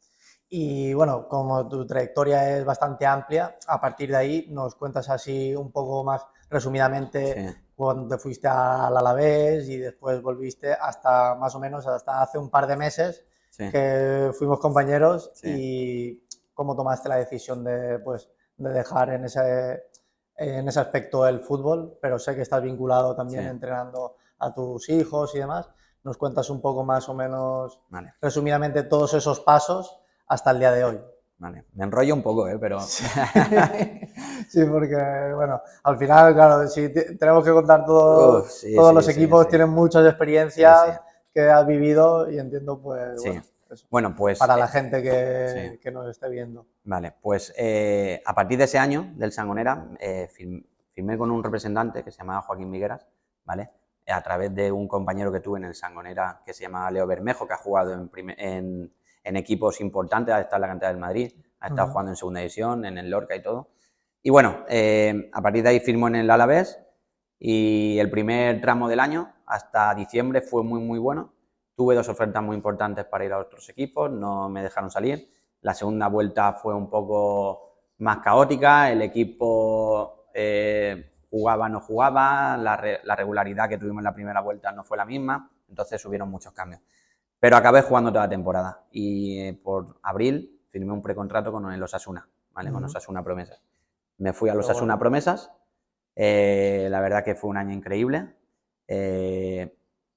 Y bueno, como tu trayectoria es bastante amplia, a partir de ahí nos cuentas así un poco más Sí, resumidamente cuando te fuiste al Alavés y después volviste hasta más o menos hasta hace un par de meses sí, que fuimos compañeros sí, y cómo tomaste la decisión de, pues, de dejar en ese aspecto el fútbol, pero sé que estás vinculado sí, también entrenando a tus hijos y demás. ¿Nos cuentas un poco más o menos vale, resumidamente todos esos pasos hasta el día de hoy? vale. Me enrollo un poco, pero Sí, sí, porque bueno, al final, claro, si tenemos que contar todo, uf, sí, todos los sí, sí, equipos sí, tienen muchas sí, sí, experiencias que has vivido y entiendo, pues sí. bueno, eso, Bueno, pues para la gente sí, que nos esté viendo. vale. Pues a partir de ese año, del Sangonera, firmé con un representante que se llamaba Joaquín Vigueras, ¿vale? A través de un compañero que tuve en el Sangonera que se llamaba Leo Bermejo, que ha jugado en equipos importantes, ha estado en la cantera del Madrid, ha Uh estado -huh. jugando en segunda división, en el Lorca y todo. Y bueno, a partir de ahí firmó en el Alavés y el primer tramo del año, hasta diciembre, fue muy, muy bueno. Tuve dos ofertas muy importantes para ir a otros equipos, no me dejaron salir. La segunda vuelta fue un poco más caótica, el equipo jugaba, no jugaba, la regularidad que tuvimos en la primera vuelta no fue la misma, entonces hubieron muchos cambios. Pero acabé jugando toda la temporada y por abril firmé un precontrato con el Osasuna, ¿vale? Uh Con -huh. Osasuna Promesas. Me fui a los Qué Osasuna bueno. Promesas, la verdad que fue un año increíble.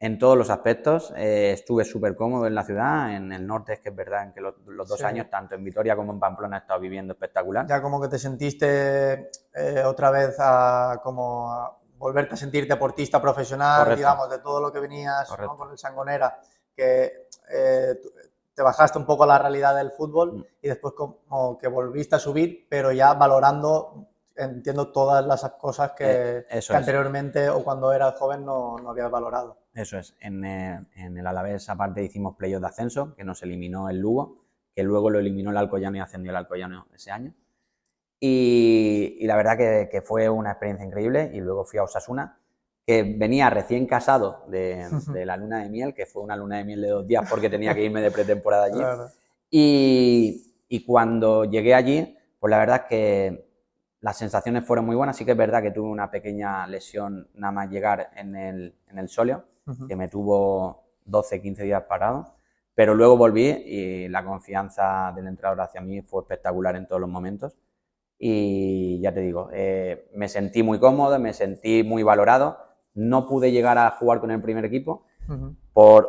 En todos los aspectos, estuve súper cómodo en la ciudad, en el norte es que es verdad en que los Sí. 2 años, tanto en Vitoria como en Pamplona, he estado viviendo espectacular. Ya como que te sentiste otra vez a, como a volverte a sentir deportista profesional, Correcto, digamos, de todo lo que venías, ¿no? correcto. Con el Sangonera, que te bajaste un poco a la realidad del fútbol Mm, y después como que volviste a subir, pero ya valorando, entiendo, todas las cosas eso que es, anteriormente o cuando eras joven no habías valorado. eso es. En el Alavés, aparte, hicimos playoff de ascenso, que nos eliminó el Lugo, que luego lo eliminó el Alcoyano y ascendió el Alcoyano ese año. Y la verdad que fue una experiencia increíble. Y luego fui a Osasuna, que venía recién casado de la luna de miel, que fue una luna de miel de 2 días porque tenía que irme de pretemporada allí. Claro. Y cuando llegué allí, pues la verdad es que las sensaciones fueron muy buenas. Sí que es verdad que tuve una pequeña lesión nada más llegar en el sóleo, que me tuvo 12, 15 días parado. Pero luego volví y la confianza del entrenador hacia mí fue espectacular en todos los momentos. Y ya te digo, me sentí muy cómodo, me sentí muy valorado. No pude llegar a jugar con el primer equipo por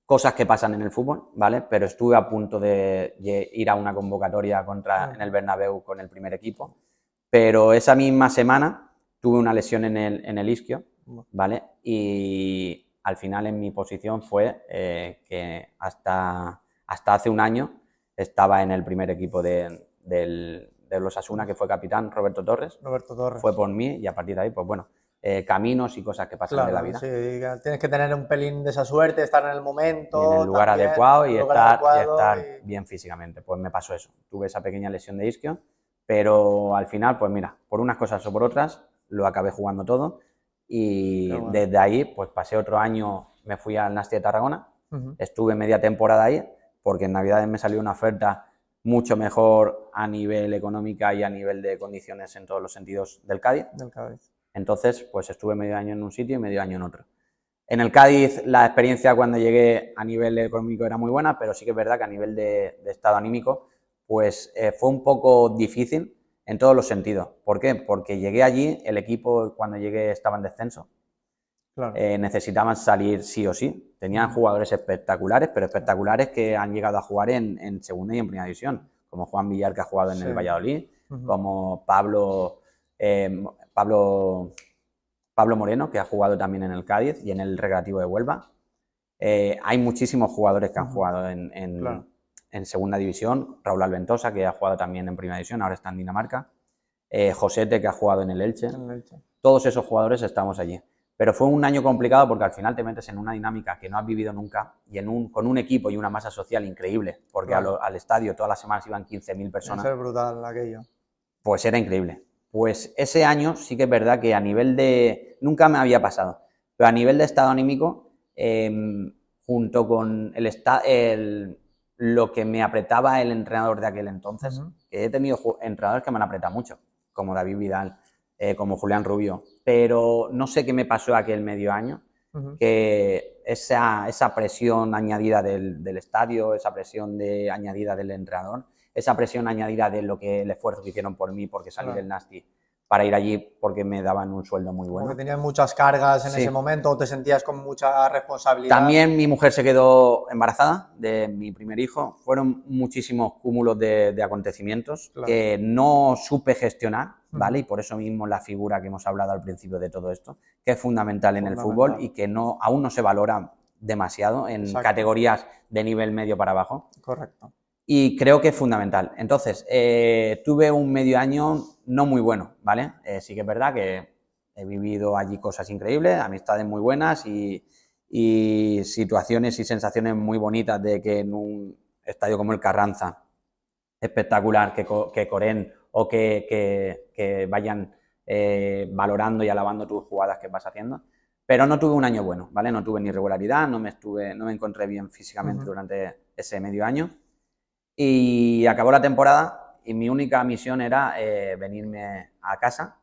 cosas que pasan en el fútbol, ¿vale? Pero estuve a punto de ir a una convocatoria en el Bernabéu con el primer equipo. Pero esa misma semana tuve una lesión en el isquio, ¿vale? Y al final en mi posición fue que hasta hace un año estaba en el primer equipo del Osasuna, que fue capitán Roberto Torres, Roberto Torres. fue por mí y a partir de ahí, pues bueno, caminos y cosas que pasan de la Claro, vida. sí, tienes que tener un pelín de esa suerte, estar en el Y en el momento lugar también, adecuado en el lugar adecuado estar bien físicamente. Pues me pasó eso. Tuve esa pequeña lesión de isquio, pero al final, pues mira, por unas cosas o por otras, lo acabé jugando todo. qué Y bueno. desde ahí, pues pasé otro año, me fui al Nasty de Tarragona, Ujú. estuve media temporada ahí, porque en Navidades me salió una oferta mucho mejor a nivel económica y a nivel de condiciones en todos los sentidos del Cádiz. Del Cádiz. Entonces, pues estuve medio año en un sitio y medio año en otro. En el Cádiz la experiencia cuando llegué a nivel económico era muy buena, pero sí que es verdad que a nivel de estado anímico pues fue un poco difícil en todos los sentidos. ¿Por qué? Porque llegué allí, el equipo cuando llegué estaba en descenso, Claro. necesitaban salir sí o sí. Tenían jugadores espectaculares, pero espectaculares que han llegado a jugar en segunda y en primera división, como Juan Villar, que ha jugado en Sí. el Valladolid, Ujú. como Pablo Moreno, que ha jugado también en el Cádiz y en el Recreativo de Huelva. Hay muchísimos jugadores que han jugado Claro. en segunda división. Raúl Alventosa, que ha jugado también en primera división, ahora está en Dinamarca. Josete, que ha jugado en el Elche. En Elche. Todos esos jugadores estamos allí. Pero fue un año complicado porque al final te metes en una dinámica que no has vivido nunca y con un equipo y una masa social increíble, porque Claro. al estadio todas las semanas iban 15.000 Debe personas, ser brutal aquello. pues era increíble. Pues ese año sí que es verdad que a nivel de... Nunca me había pasado, pero a nivel de estado anímico, junto con lo que me apretaba el entrenador de aquel entonces. Ujú. He tenido entrenadores que me han apretado mucho, como David Vidal, como Julián Rubio, pero no sé qué me pasó aquel medio año, Ujú. que esa presión añadida del estadio, esa presión añadida del entrenador, esa presión añadida de el esfuerzo que hicieron por mí, porque salí Claro. del Nasty para ir allí porque me daban un sueldo muy Como que bueno. tenías muchas cargas en ese Sí. momento, o te sentías con mucha responsabilidad. También mi mujer se quedó embarazada de mi primer hijo. Fueron muchísimos cúmulos de acontecimientos Claro. que no supe gestionar, ¿vale? Ujú. Y por eso mismo la figura que hemos hablado al principio de todo esto, que es fundamental en el Fundamental. fútbol y que aún no se valora demasiado en Exacto. categorías de nivel medio para abajo. Correcto. Y creo que es fundamental. Entonces, tuve un medio año no muy bueno, ¿vale? Sí que es verdad que he vivido allí cosas increíbles, amistades muy buenas y situaciones y sensaciones muy bonitas de que en un estadio como el Carranza, espectacular, que coren o que vayan valorando y alabando tus jugadas que vas haciendo. Pero no tuve un año bueno, ¿vale? No tuve ni regularidad, no me encontré bien físicamente durante ese medio año. Y acabó la temporada y mi única misión era venirme a casa,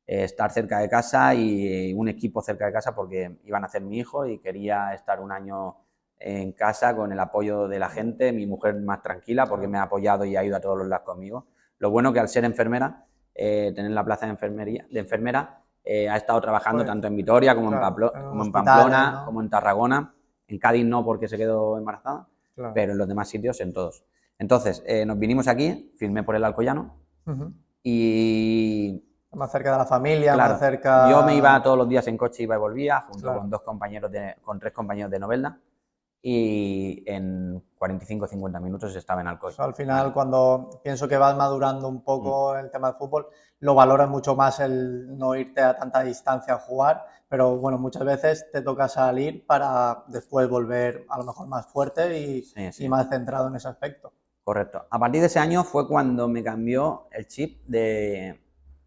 estar cerca de casa y un equipo cerca de casa porque iban a hacer mi hijo y quería estar un año en casa con el apoyo de la gente, mi mujer más tranquila porque me ha apoyado y ha ido a todos los lados conmigo. Lo bueno que al ser enfermera, tener la plaza de enfermera, ha estado trabajando Pues, tanto en Vitoria como, claro, en como en hospitales, Pamplona, ¿no? como en Tarragona, en Cádiz no porque se quedó embarazada, Claro. pero en los demás sitios en todos. Entonces, nos vinimos aquí, firmé por el Alcoyano Ujú. y, Más cerca de la familia, más claro, yo me iba cerca. todos los días en coche, iba y volvía, junto Claro. con 3 compañeros de Novelda y en 45 o 50 minutos estaba en Alcoy. Pues al final, ¿Vale? cuando pienso que vas madurando un poco el tema del fútbol, lo valoras mucho más el no irte a tanta distancia a jugar, pero bueno, muchas veces te toca salir para después volver a lo mejor más fuerte Sí, sí. y más centrado en ese aspecto. Correcto. A partir de ese año fue cuando me cambió el chip de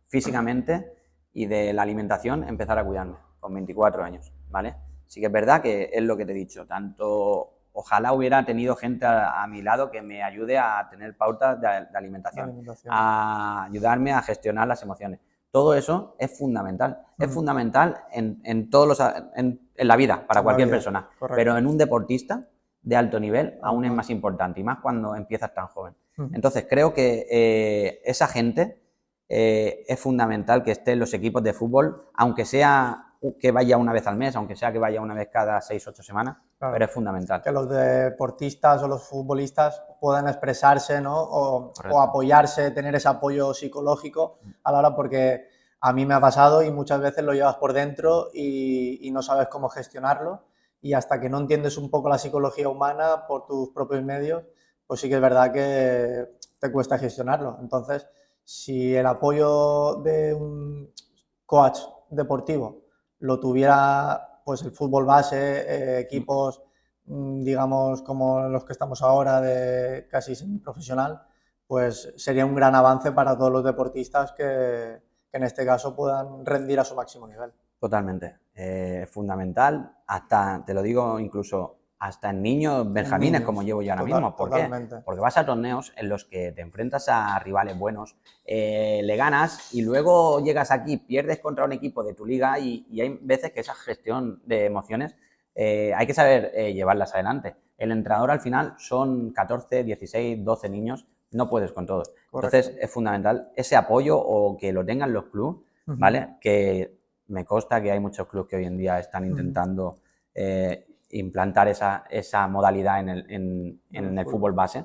físicamente y de la alimentación empezar a cuidarme, con 24 años, ¿vale? Sí que es verdad que es lo que te he dicho, tanto ojalá hubiera tenido gente a mi lado que me ayude a tener pautas de La alimentación, alimentación. a ayudarme a gestionar las emociones. Todo eso es fundamental en todos en la vida, para En la cualquier vida, persona, correcto. pero en un deportista de alto nivel aún es Aún más. más importante y más cuando empiezas tan joven. Entonces creo que esa gente es fundamental que esté en los equipos de fútbol, aunque sea que vaya una vez al mes, aunque sea que vaya una vez cada 6 o 8 semanas, Claro. pero es fundamental. Que los deportistas o los futbolistas puedan expresarse, ¿no? O Correcto. apoyarse, tener ese apoyo psicológico a la hora, porque a mí me ha pasado y muchas veces lo llevas por dentro y no sabes cómo gestionarlo, y hasta que no entiendes un poco la psicología humana por tus propios medios, pues sí que es verdad que te cuesta gestionarlo. Entonces, si el apoyo de un coach deportivo lo tuviera pues el fútbol base, equipos digamos como los que estamos ahora de casi semiprofesional, pues sería un gran avance para todos los deportistas que en este caso puedan rendir a su máximo nivel. Totalmente. Fundamental, hasta, te lo digo, incluso hasta en niños benjamines, como llevo yo ahora mismo. ¿Por qué? Totalmente. Porque vas a torneos en los que te enfrentas a rivales buenos, le ganas y luego llegas aquí, pierdes contra un equipo de tu liga y hay veces que esa gestión de emociones hay que saber llevarlas adelante. El entrenador al final son 14, 16, 12 niños, no puedes con todos. Correcto. Entonces es fundamental ese apoyo o que lo tengan los clubes, ¿vale? Que me consta que hay muchos clubes que hoy en día están intentando implantar esa modalidad en el fútbol base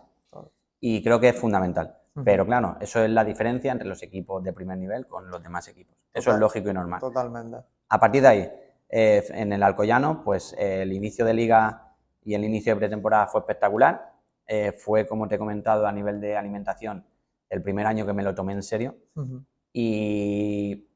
y creo que es fundamental. Pero claro, eso es la diferencia entre los equipos de primer nivel con los demás equipos. Eso es lógico y normal. Totalmente. A partir de ahí, en el Alcoyano, pues el inicio de liga y el inicio de pretemporada fue espectacular. Fue, como te he comentado, a nivel de alimentación, el primer año que me lo tomé en serio. Y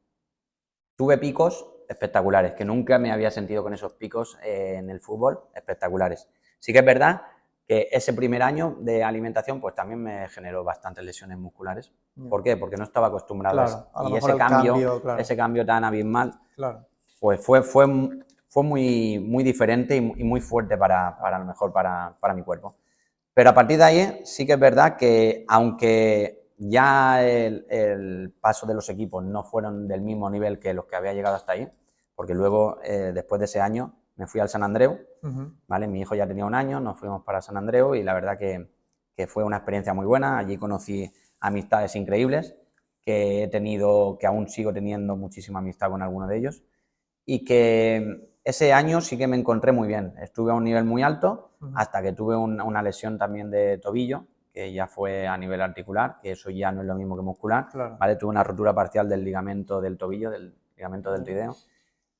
tuve picos espectaculares, que nunca me había sentido con esos picos en el fútbol, espectaculares. Sí que es verdad que ese primer año de alimentación pues también me generó bastantes lesiones musculares. ¿Por qué? Porque no estaba acostumbrado a eso. A lo Y mejor el cambio, claro. ese cambio tan abismal, Claro. pues fue muy diferente y muy fuerte para a lo mejor para mi cuerpo. Pero a partir de ahí sí que es verdad que aunque ya el paso de los equipos no fueron del mismo nivel que los que había llegado hasta ahí, porque luego, después de ese año, me fui al San Andreu, ¿vale? Mi hijo ya tenía 1 año, nos fuimos para San Andreu y la verdad que fue una experiencia muy buena. Allí conocí amistades increíbles que he tenido, que aún sigo teniendo muchísima amistad con algunos de ellos, y que ese año sí que me encontré muy bien. Estuve a un nivel muy alto hasta que tuve una lesión también de tobillo, que ya fue a nivel articular, que eso ya no es lo mismo que muscular, Claro. ¿vale? Tuve una rotura parcial del ligamento del tobillo, del ligamento deltoideo,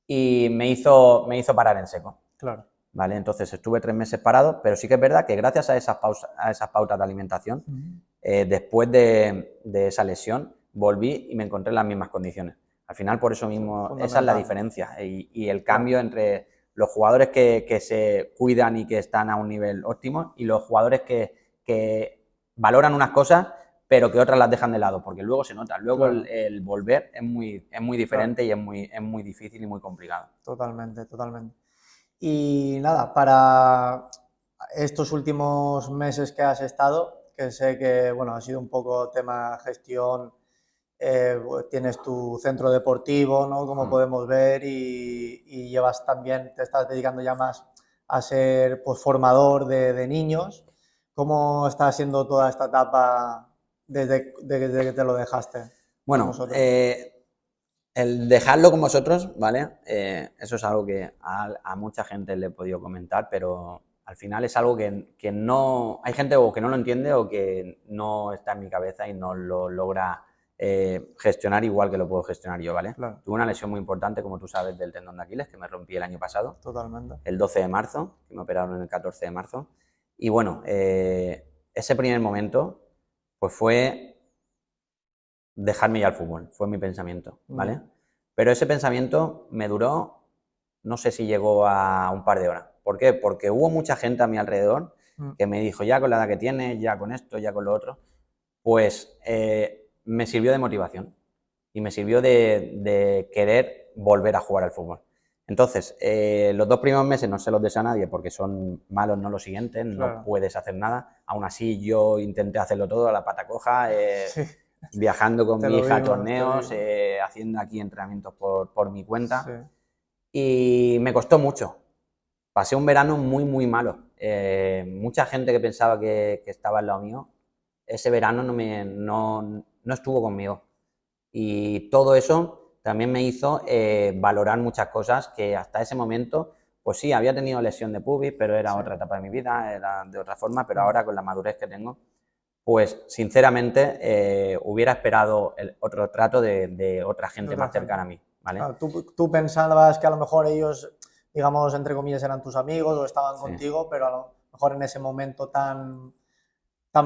y me hizo parar en seco. Claro. ¿Vale? Entonces estuve 3 meses parado, pero sí que es verdad que gracias a esas pautas de alimentación, después de esa lesión, volví y me encontré en las mismas condiciones. Al final, por eso mismo, esa es la diferencia y el cambio entre los jugadores que se cuidan y que están a un nivel óptimo y los jugadores que valoran unas cosas pero que otras las dejan de lado, porque luego se nota, luego el volver es muy diferente y es muy difícil y muy complicado. Totalmente, totalmente. Y nada, para estos últimos meses que has estado, que sé que bueno, ha sido un poco tema gestión, tienes tu centro deportivo, ¿no? Como podemos ver, y llevas también, te estás dedicando ya más a ser pues, formador de niños. ¿Cómo está siendo toda esta etapa desde que te lo dejaste? Bueno, el dejarlo con vosotros, ¿vale? Eso es algo que a mucha gente le he podido comentar, pero al final es algo que no... Hay gente o que no lo entiende o que no está en mi cabeza y no lo logra gestionar igual que lo puedo gestionar yo, ¿vale? Claro. Tuve una lesión muy importante, como tú sabes, del tendón de Aquiles, que me rompí el año pasado. Totalmente. El 12 de marzo, que me operaron el 14 de marzo. Y bueno, ese primer momento pues fue dejarme ya al fútbol, fue mi pensamiento, ¿vale? Pero ese pensamiento me duró, no sé si llegó a un par de horas. ¿Por qué? Porque hubo mucha gente a mi alrededor que me dijo, ya con la edad que tienes, ya con esto, ya con lo otro, pues me sirvió de motivación y me sirvió de querer volver a jugar al fútbol. Entonces, los 2 primeros meses no se los deseo a nadie porque son malos, no los siguientes, no puedes hacer nada. Aún así, yo intenté hacerlo todo a la pata coja, viajando con mi hija a torneos, haciendo aquí entrenamientos por mi cuenta. Y me costó mucho. Pasé un verano muy malo. Mucha gente que pensaba que estaba al lado mío, ese verano no estuvo conmigo. Y todo eso también me hizo valorar muchas cosas que hasta ese momento, pues sí, había tenido lesión de pubis, pero era otra etapa de mi vida, era de otra forma, pero ahora con la madurez que tengo, pues sinceramente hubiera esperado otro trato de otra gente más cercana a mí, ¿vale? Claro, tú pensabas que a lo mejor ellos, digamos, entre comillas, eran tus amigos o estaban contigo, pero a lo mejor en ese momento tan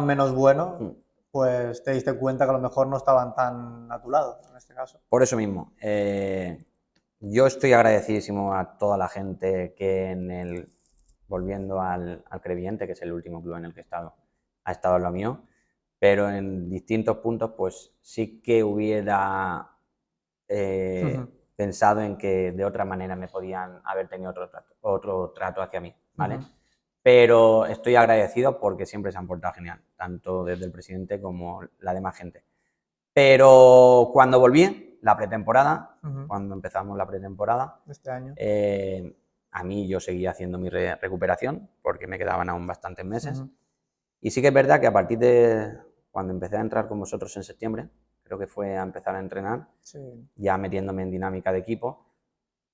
menos bueno, pues te diste cuenta que a lo mejor no estaban tan a tu lado, en este caso. Por eso mismo, yo estoy agradecidísimo a toda la gente que volviendo al Crevillente, que es el último club en el que he estado, ha estado en lo mío, pero en distintos puntos pues sí que hubiera pensado en que de otra manera me podían haber tenido otro trato hacia mí, ¿vale? Pero estoy agradecido porque siempre se han portado genial, tanto desde el presidente como la demás gente. Pero cuando volví, la pretemporada, cuando empezamos la pretemporada, este año, a mí yo seguía haciendo mi recuperación porque me quedaban aún bastantes meses. Y sí que es verdad que a partir de cuando empecé a entrar con vosotros en septiembre, creo que fue a empezar a entrenar, ya metiéndome en dinámica de equipo,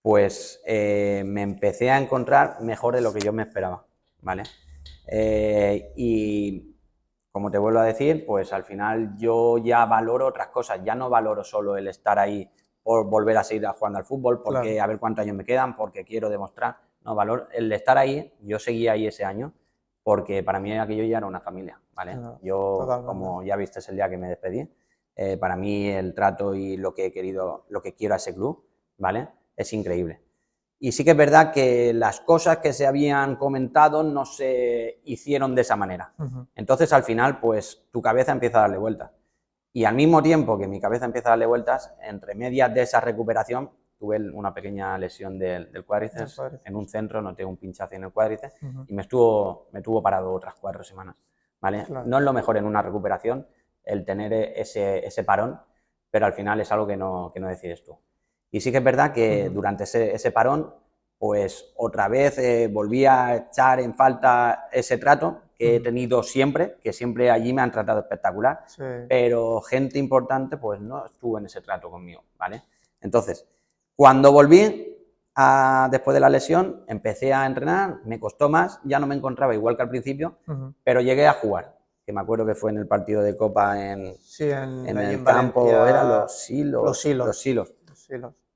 pues me empecé a encontrar mejor de lo que yo me esperaba, ¿vale? Y como te vuelvo a decir, pues al final yo ya valoro otras cosas, ya no valoro solo el estar ahí por volver a seguir jugando al fútbol, porque a ver cuántos años me quedan, porque quiero demostrar, no, valoro el de estar ahí, yo seguí ahí ese año, porque para mí aquello ya era una familia, ¿vale? Yo, como ya viste el día que me despedí, para mí el trato y lo que quiero a ese club, ¿vale? Es increíble. Y sí que es verdad que las cosas que se habían comentado no se hicieron de esa manera. Entonces, al final, pues tu cabeza empieza a darle vueltas. Y al mismo tiempo que mi cabeza empieza a darle vueltas, entre medias de esa recuperación, tuve una pequeña lesión del cuádriceps. En un centro noté un pinchazo en el cuádriceps y me tuvo parado otras 4 semanas, ¿vale? Claro. No es lo mejor en una recuperación el tener ese parón, pero al final es algo que no decides tú. Y sí que es verdad que durante ese parón, pues otra vez volví a echar en falta ese trato que he tenido siempre, que siempre allí me han tratado espectacular, Sí. pero gente importante pues no estuvo en ese trato conmigo, ¿vale? Entonces, cuando volví, después de la lesión, empecé a entrenar, me costó más, ya no me encontraba igual que al principio, pero llegué a jugar, que me acuerdo que fue en el partido de Copa Sí, en allí el en campo, Valencia, eran los silos. Los silos.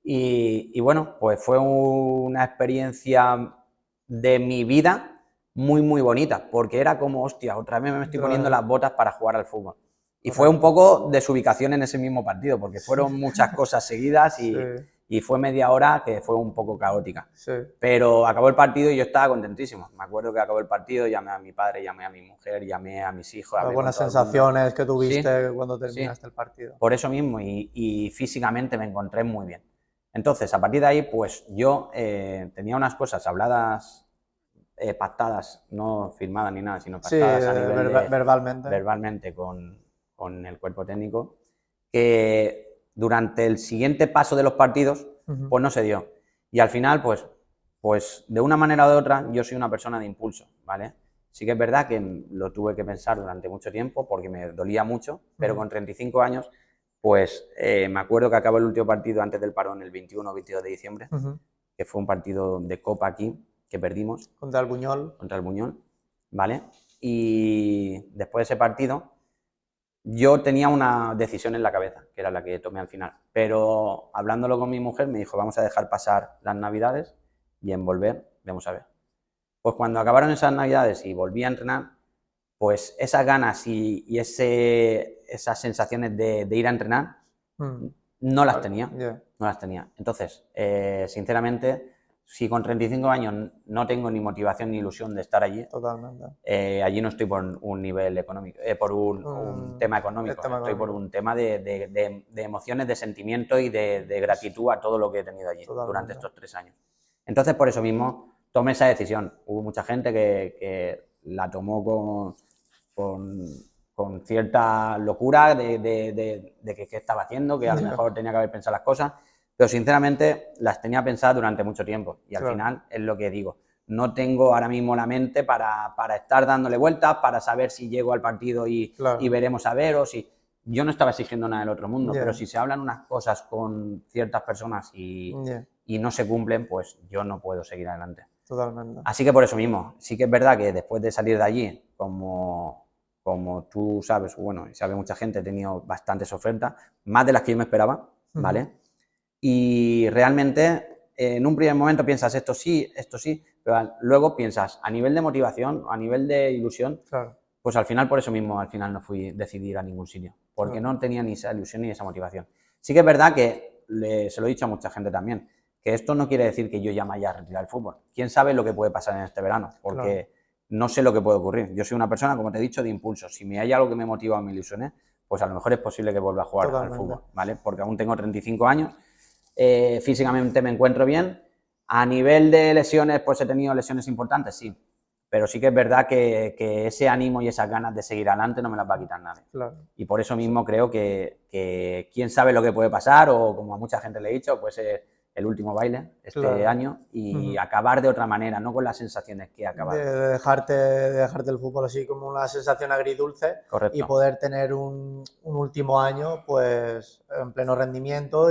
Y bueno, pues fue una experiencia de mi vida muy bonita, porque era como, hostia, otra vez me estoy poniendo las botas para jugar al fútbol. Y fue un poco desubicación en ese mismo partido, porque fueron muchas cosas seguidas y fue media hora que fue un poco caótica. Sí. Pero acabó el partido y yo estaba contentísimo. Me acuerdo que acabó el partido, llamé a mi padre, llamé a mi mujer, llamé a mis hijos. Las buenas sensaciones que tuviste cuando terminaste el partido. Por eso mismo, y físicamente me encontré muy bien. Entonces, a partir de ahí, pues yo tenía unas cosas habladas, pactadas, no firmadas ni nada, sino pactadas a nivel verbalmente con el cuerpo técnico, que durante el siguiente paso de los partidos, pues no se dio. Y al final, pues de una manera o de otra, yo soy una persona de impulso, ¿vale? Sí que es verdad que lo tuve que pensar durante mucho tiempo porque me dolía mucho, pero con 35 años, pues me acuerdo que acabó el último partido antes del parón, el 21 o 22 de diciembre, que fue un partido de Copa aquí, que perdimos. Contra el Buñol. Contra el Buñol, ¿vale? Y después de ese partido, yo tenía una decisión en la cabeza, que era la que tomé al final. Pero hablándolo con mi mujer, me dijo, vamos a dejar pasar las Navidades y en volver, vamos a ver. Pues cuando acabaron esas Navidades y volví a entrenar, pues esas ganas y esas sensaciones de ir a entrenar no las tenía. No las tenía. Entonces, sinceramente, si con 35 años no tengo ni motivación ni ilusión de estar allí, allí no estoy por un nivel económico, por un tema económico, estoy por un tema de emociones, de sentimiento y de gratitud a todo lo que he tenido allí durante estos 3 años. Entonces, por eso mismo, tomé esa decisión. Hubo mucha gente que la tomó con cierta locura de que qué estaba haciendo, que a lo mejor tenía que haber pensado las cosas, pero sinceramente las tenía pensadas durante mucho tiempo y al final es lo que digo. No tengo ahora mismo la mente para estar dándole vueltas, para saber si llego al partido y veremos a ver o si... Yo no estaba exigiendo nada del otro mundo, pero si se hablan unas cosas con ciertas personas y no se cumplen, pues yo no puedo seguir adelante. Así que por eso mismo, sí que es verdad que después de salir de allí, como tú sabes, bueno, y sabe mucha gente, he tenido bastantes ofertas, más de las que yo me esperaba, ¿vale? Y realmente en un primer momento piensas esto sí, pero luego piensas a nivel de motivación, a nivel de ilusión, pues al final por eso mismo, al final no decidí ir a ningún sitio, porque no tenía ni esa ilusión ni esa motivación. Sí que es verdad que se lo he dicho a mucha gente también, que esto no quiere decir que yo ya me haya retirado del fútbol. ¿Quién sabe lo que puede pasar en este verano? Porque no sé lo que puede ocurrir. Yo soy una persona, como te he dicho, de impulso. Si me hay algo que me motiva o me ilusione, pues a lo mejor es posible que vuelva a jugar al fútbol, ¿vale? Porque aún tengo 35 años, físicamente me encuentro bien. A nivel de lesiones, pues he tenido lesiones importantes, sí. Pero sí que es verdad que ese ánimo y esas ganas de seguir adelante no me las va a quitar nadie. Y por eso mismo creo que quién sabe lo que puede pasar, o como a mucha gente le he dicho, pues el último baile este año y acabar de otra manera, no con las sensaciones que he acabado. De dejarte el fútbol así como una sensación agridulce. Correcto. Y poder tener un último año pues en pleno rendimiento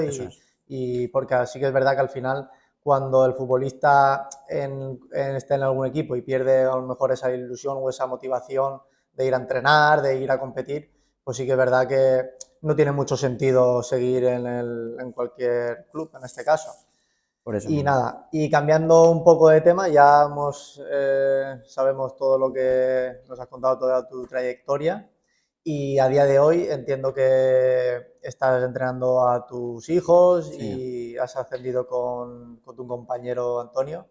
y porque sí que es verdad que al final cuando el futbolista esté en algún equipo y pierde a lo mejor esa ilusión o esa motivación de ir a entrenar, de ir a competir, pues sí que es verdad que no tiene mucho sentido seguir en cualquier club, en este caso. Por eso y nada, y cambiando un poco de tema, ya sabemos todo lo que nos has contado, toda tu trayectoria, y a día de hoy entiendo que estás entrenando a tus hijos y has ascendido con tu compañero Antonio.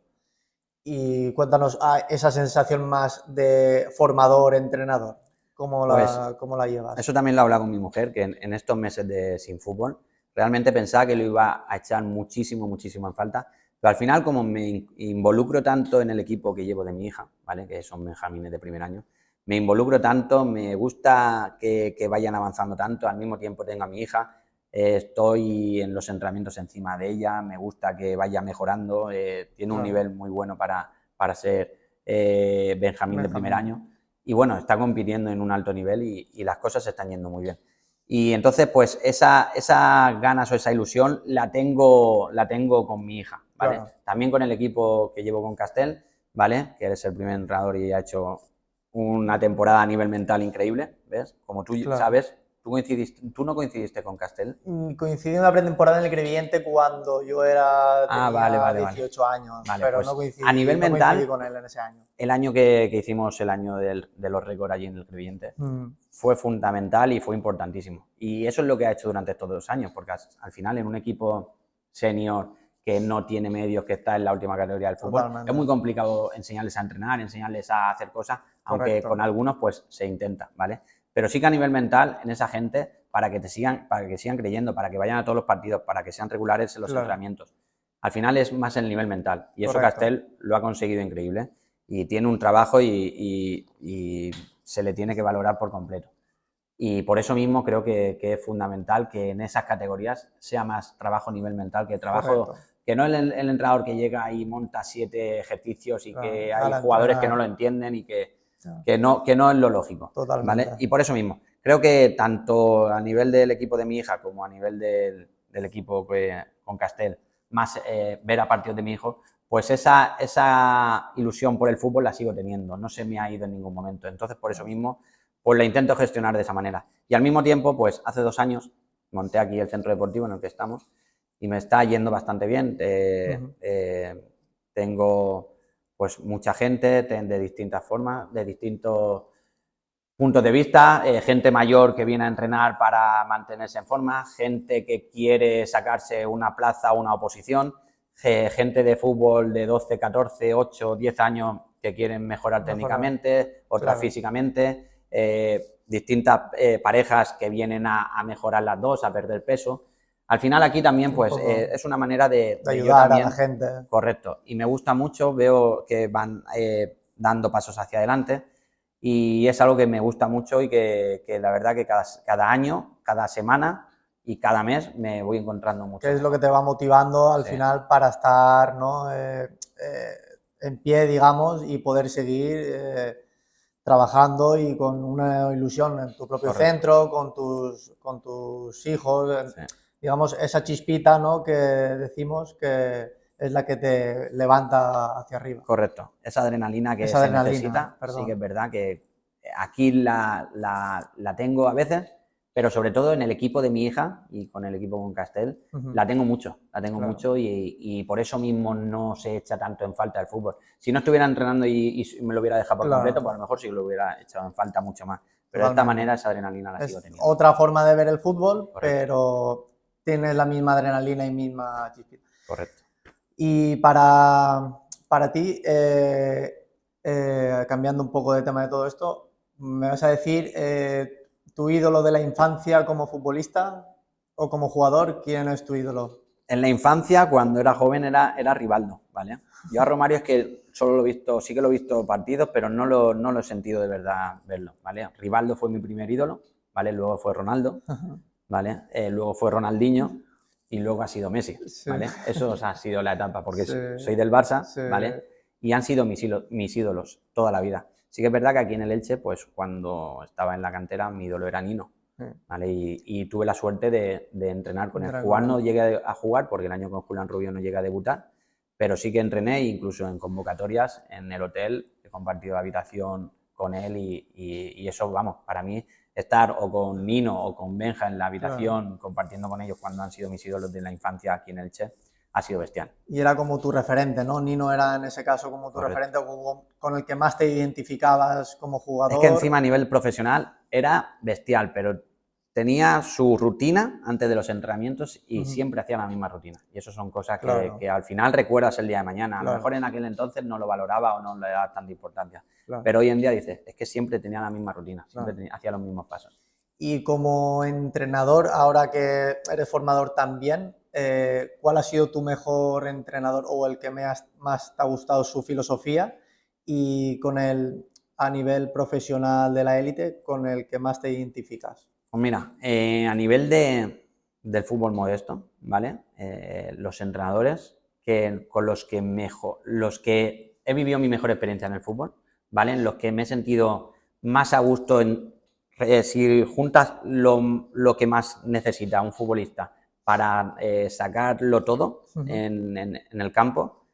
Y cuéntanos esa sensación más de formador-entrenador. ¿Cómo la llevas? Eso también lo he hablado con mi mujer, que en estos meses sin fútbol realmente pensaba que lo iba a echar muchísimo, muchísimo en falta, pero al final como me involucro tanto en el equipo que llevo de mi hija, ¿vale? Que son benjamines de primer año, me involucro tanto, me gusta que vayan avanzando tanto, al mismo tiempo tengo a mi hija, estoy en los entrenamientos encima de ella, me gusta que vaya mejorando, tiene un nivel muy bueno para ser benjamín de primer año y bueno, está compitiendo en un alto nivel y las cosas se están yendo muy bien. Y entonces, pues esas ganas o esa ilusión la tengo con mi hija, ¿vale? Claro. También con el equipo que llevo con Castel, ¿vale? Que eres el primer entrenador y ha hecho una temporada a nivel mental increíble, ¿ves? Como tú sabes, tú no coincidiste con Castel. Coincidí en una pretemporada en el Crevillente cuando yo tenía 18 años, vale, pero pues no coincidí, a nivel mental, coincidí con él en ese año. El año que hicimos el año de los récords allí en el Crevillente fue fundamental y fue importantísimo. Y eso es lo que ha hecho durante estos 2 años, porque al final en un equipo senior que no tiene medios, que está en la última categoría del fútbol, totalmente, es muy complicado enseñarles a entrenar, enseñarles a hacer cosas, aunque correcto, con algunos pues se intenta, ¿vale? Pero sí que a nivel mental, en esa gente, para que sigan creyendo, para que vayan a todos los partidos, para que sean regulares en los entrenamientos. Al final es más el nivel mental y eso correcto, Castel lo ha conseguido increíble y tiene un trabajo y se le tiene que valorar por completo. Y por eso mismo creo que es fundamental que en esas categorías sea más trabajo a nivel mental que trabajo, correcto, que no el entrenador que llega y monta 7 ejercicios y que hay jugadores que no lo entienden y que no es lo lógico. Totalmente. ¿Vale? Y por eso mismo, creo que tanto a nivel del equipo de mi hija como a nivel del equipo con Castel, más ver a partidos de mi hijo, pues esa ilusión por el fútbol la sigo teniendo, no se me ha ido en ningún momento. Entonces, por eso mismo, pues la intento gestionar de esa manera. Y al mismo tiempo, pues hace 2 años monté aquí el centro deportivo en el que estamos y me está yendo bastante bien. Tengo pues mucha gente de distintas formas, de distintos puntos de vista, gente mayor que viene a entrenar para mantenerse en forma, gente que quiere sacarse una plaza o una oposición, gente de fútbol de 12, 14, 8, 10 años que quieren mejorar técnicamente, otras físicamente, distintas parejas que vienen a mejorar las dos, a perder peso. Al final aquí también pues es una manera de ayudar también, a la gente. Correcto, y me gusta mucho, veo que van dando pasos hacia adelante. Y es algo que me gusta mucho y que la verdad que cada año, cada semana y cada mes me voy encontrando mucho. ¿Qué es lo que te va motivando al final para estar, ¿no? En pie, digamos, y poder seguir trabajando y con una ilusión en tu propio centro, con tus hijos, digamos, esa chispita, ¿no? Que decimos que es la que te levanta hacia arriba. Correcto, esa adrenalina que se necesita, sí que es verdad que aquí la tengo a veces, pero sobre todo en el equipo de mi hija y con el equipo con Castel, la tengo mucho y por eso mismo no se echa tanto en falta el fútbol. Si no estuviera entrenando y me lo hubiera dejado por completo, pues a lo mejor sí lo hubiera echado en falta mucho más. Pero de esta manera esa adrenalina la sigo teniendo. Otra forma de ver el fútbol, correcto, pero tienes la misma adrenalina y misma chispita. Correcto. Y para ti, cambiando un poco de tema de todo esto, ¿me vas a decir tu ídolo de la infancia como futbolista o como jugador? ¿Quién es tu ídolo? En la infancia, cuando era joven, era Rivaldo, ¿vale? Yo a Romario es que solo lo he visto, sí que lo he visto partidos, pero no lo he sentido de verdad verlo, ¿vale? Rivaldo fue mi primer ídolo, ¿vale? Luego fue Ronaldo, ¿vale? Luego fue Ronaldinho y luego ha sido Messi, ¿vale? Eso ha sido la etapa, porque soy del Barça, ¿vale? Y han sido mis ídolos toda la vida. Sí que es verdad que aquí en el Elche, pues cuando estaba en la cantera, mi ídolo era Nino, ¿vale? Y tuve la suerte de entrenar con él. Jugar no llegué a jugar, porque el año con Julián Rubio no llegué a debutar, pero sí que entrené, incluso en convocatorias, en el hotel, he compartido habitación con él y eso, vamos, para mí estar o con Nino o con Benja en la habitación compartiendo con ellos cuando han sido mis ídolos de la infancia aquí en Elche, ha sido bestial. Y era como tu referente, ¿no? Nino era en ese caso como tu referente o con el que más te identificabas como jugador. Es que encima a nivel profesional era bestial, pero tenía su rutina antes de los entrenamientos y siempre hacía la misma rutina. Y eso son cosas que al final recuerdas el día de mañana. A lo mejor en aquel entonces no lo valoraba o no le daba tanta importancia. Pero hoy en día dices, es que siempre tenía la misma rutina, siempre hacía los mismos pasos. Y como entrenador, ahora que eres formador también, ¿cuál ha sido tu mejor entrenador o el que más te ha gustado su filosofía? Y a nivel profesional de la élite, con el que más te identificas. Pues mira, a nivel del fútbol modesto, ¿vale? Los entrenadores con los que he vivido mi mejor experiencia en el fútbol, ¿vale? En los que me he sentido más a gusto si juntas lo que más necesita un futbolista para sacarlo todo en el campo,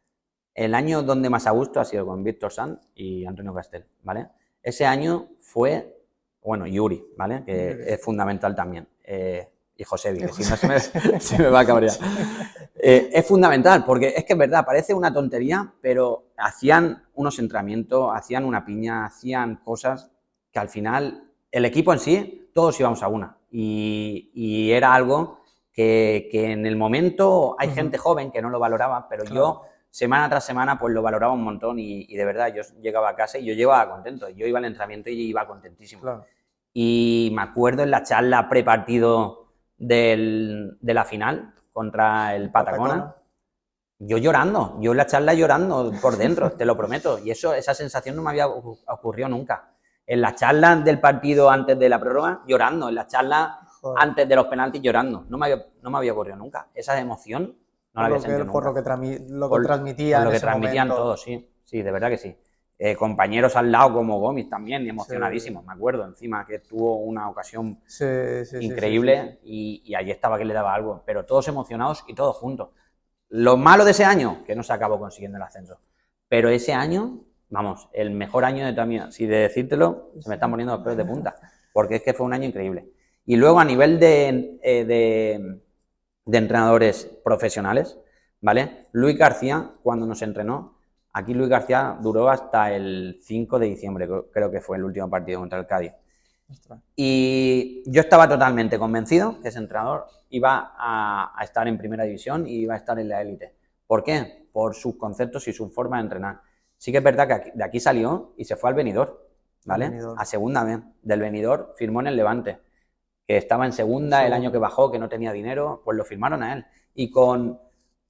el año donde más a gusto ha sido con Víctor Sanz y Antonio Castel, ¿vale? Ese año fue, bueno, Yuri, ¿vale? Que es fundamental también. Y Josevi, que si no se me va a cabrear. Es fundamental, porque es que es verdad, parece una tontería, pero hacían unos entrenamientos, hacían una piña, hacían cosas que al final, el equipo en sí, todos íbamos a una. Y era algo que en el momento hay gente joven que no lo valoraba, pero yo semana tras semana pues lo valoraba un montón y de verdad yo llegaba a casa y yo llevaba contento, yo iba al entrenamiento y iba contentísimo. Claro. Y me acuerdo en la charla prepartido de la final contra el Patacona, yo llorando, yo en la charla llorando por dentro, te lo prometo, y esa sensación no me había ocurrido nunca. En la charla del partido antes de la prórroga, llorando, en la charla antes de los penaltis, llorando, no me había ocurrido nunca. Esa emoción no la había sentido nunca. Por lo que transmitían. Por lo que transmitían todos, sí, de verdad que sí. Compañeros al lado como Gómez también, emocionadísimos, me acuerdo, encima que tuvo una ocasión increíble y allí estaba que le daba algo, pero todos emocionados y todos juntos. Lo malo de ese año, que no se acabó consiguiendo el ascenso, pero ese año, vamos, el mejor año de toda mi vida, si de decírtelo, se me están poniendo los pelos de punta, porque es que fue un año increíble. Y luego a nivel de entrenadores profesionales, ¿vale? Luis García, cuando nos entrenó, aquí Luis García duró hasta el 5 de diciembre, creo que fue el último partido contra el Cádiz. Y yo estaba totalmente convencido que ese entrenador iba a estar en primera división y iba a estar en la élite. ¿Por qué? Por sus conceptos y su forma de entrenar. Sí que es verdad que de aquí salió y se fue al Benidorm, ¿vale? A segunda vez. Del Benidorm firmó en el Levante, que estaba en segunda el año que bajó, que no tenía dinero, pues lo firmaron a él. Y con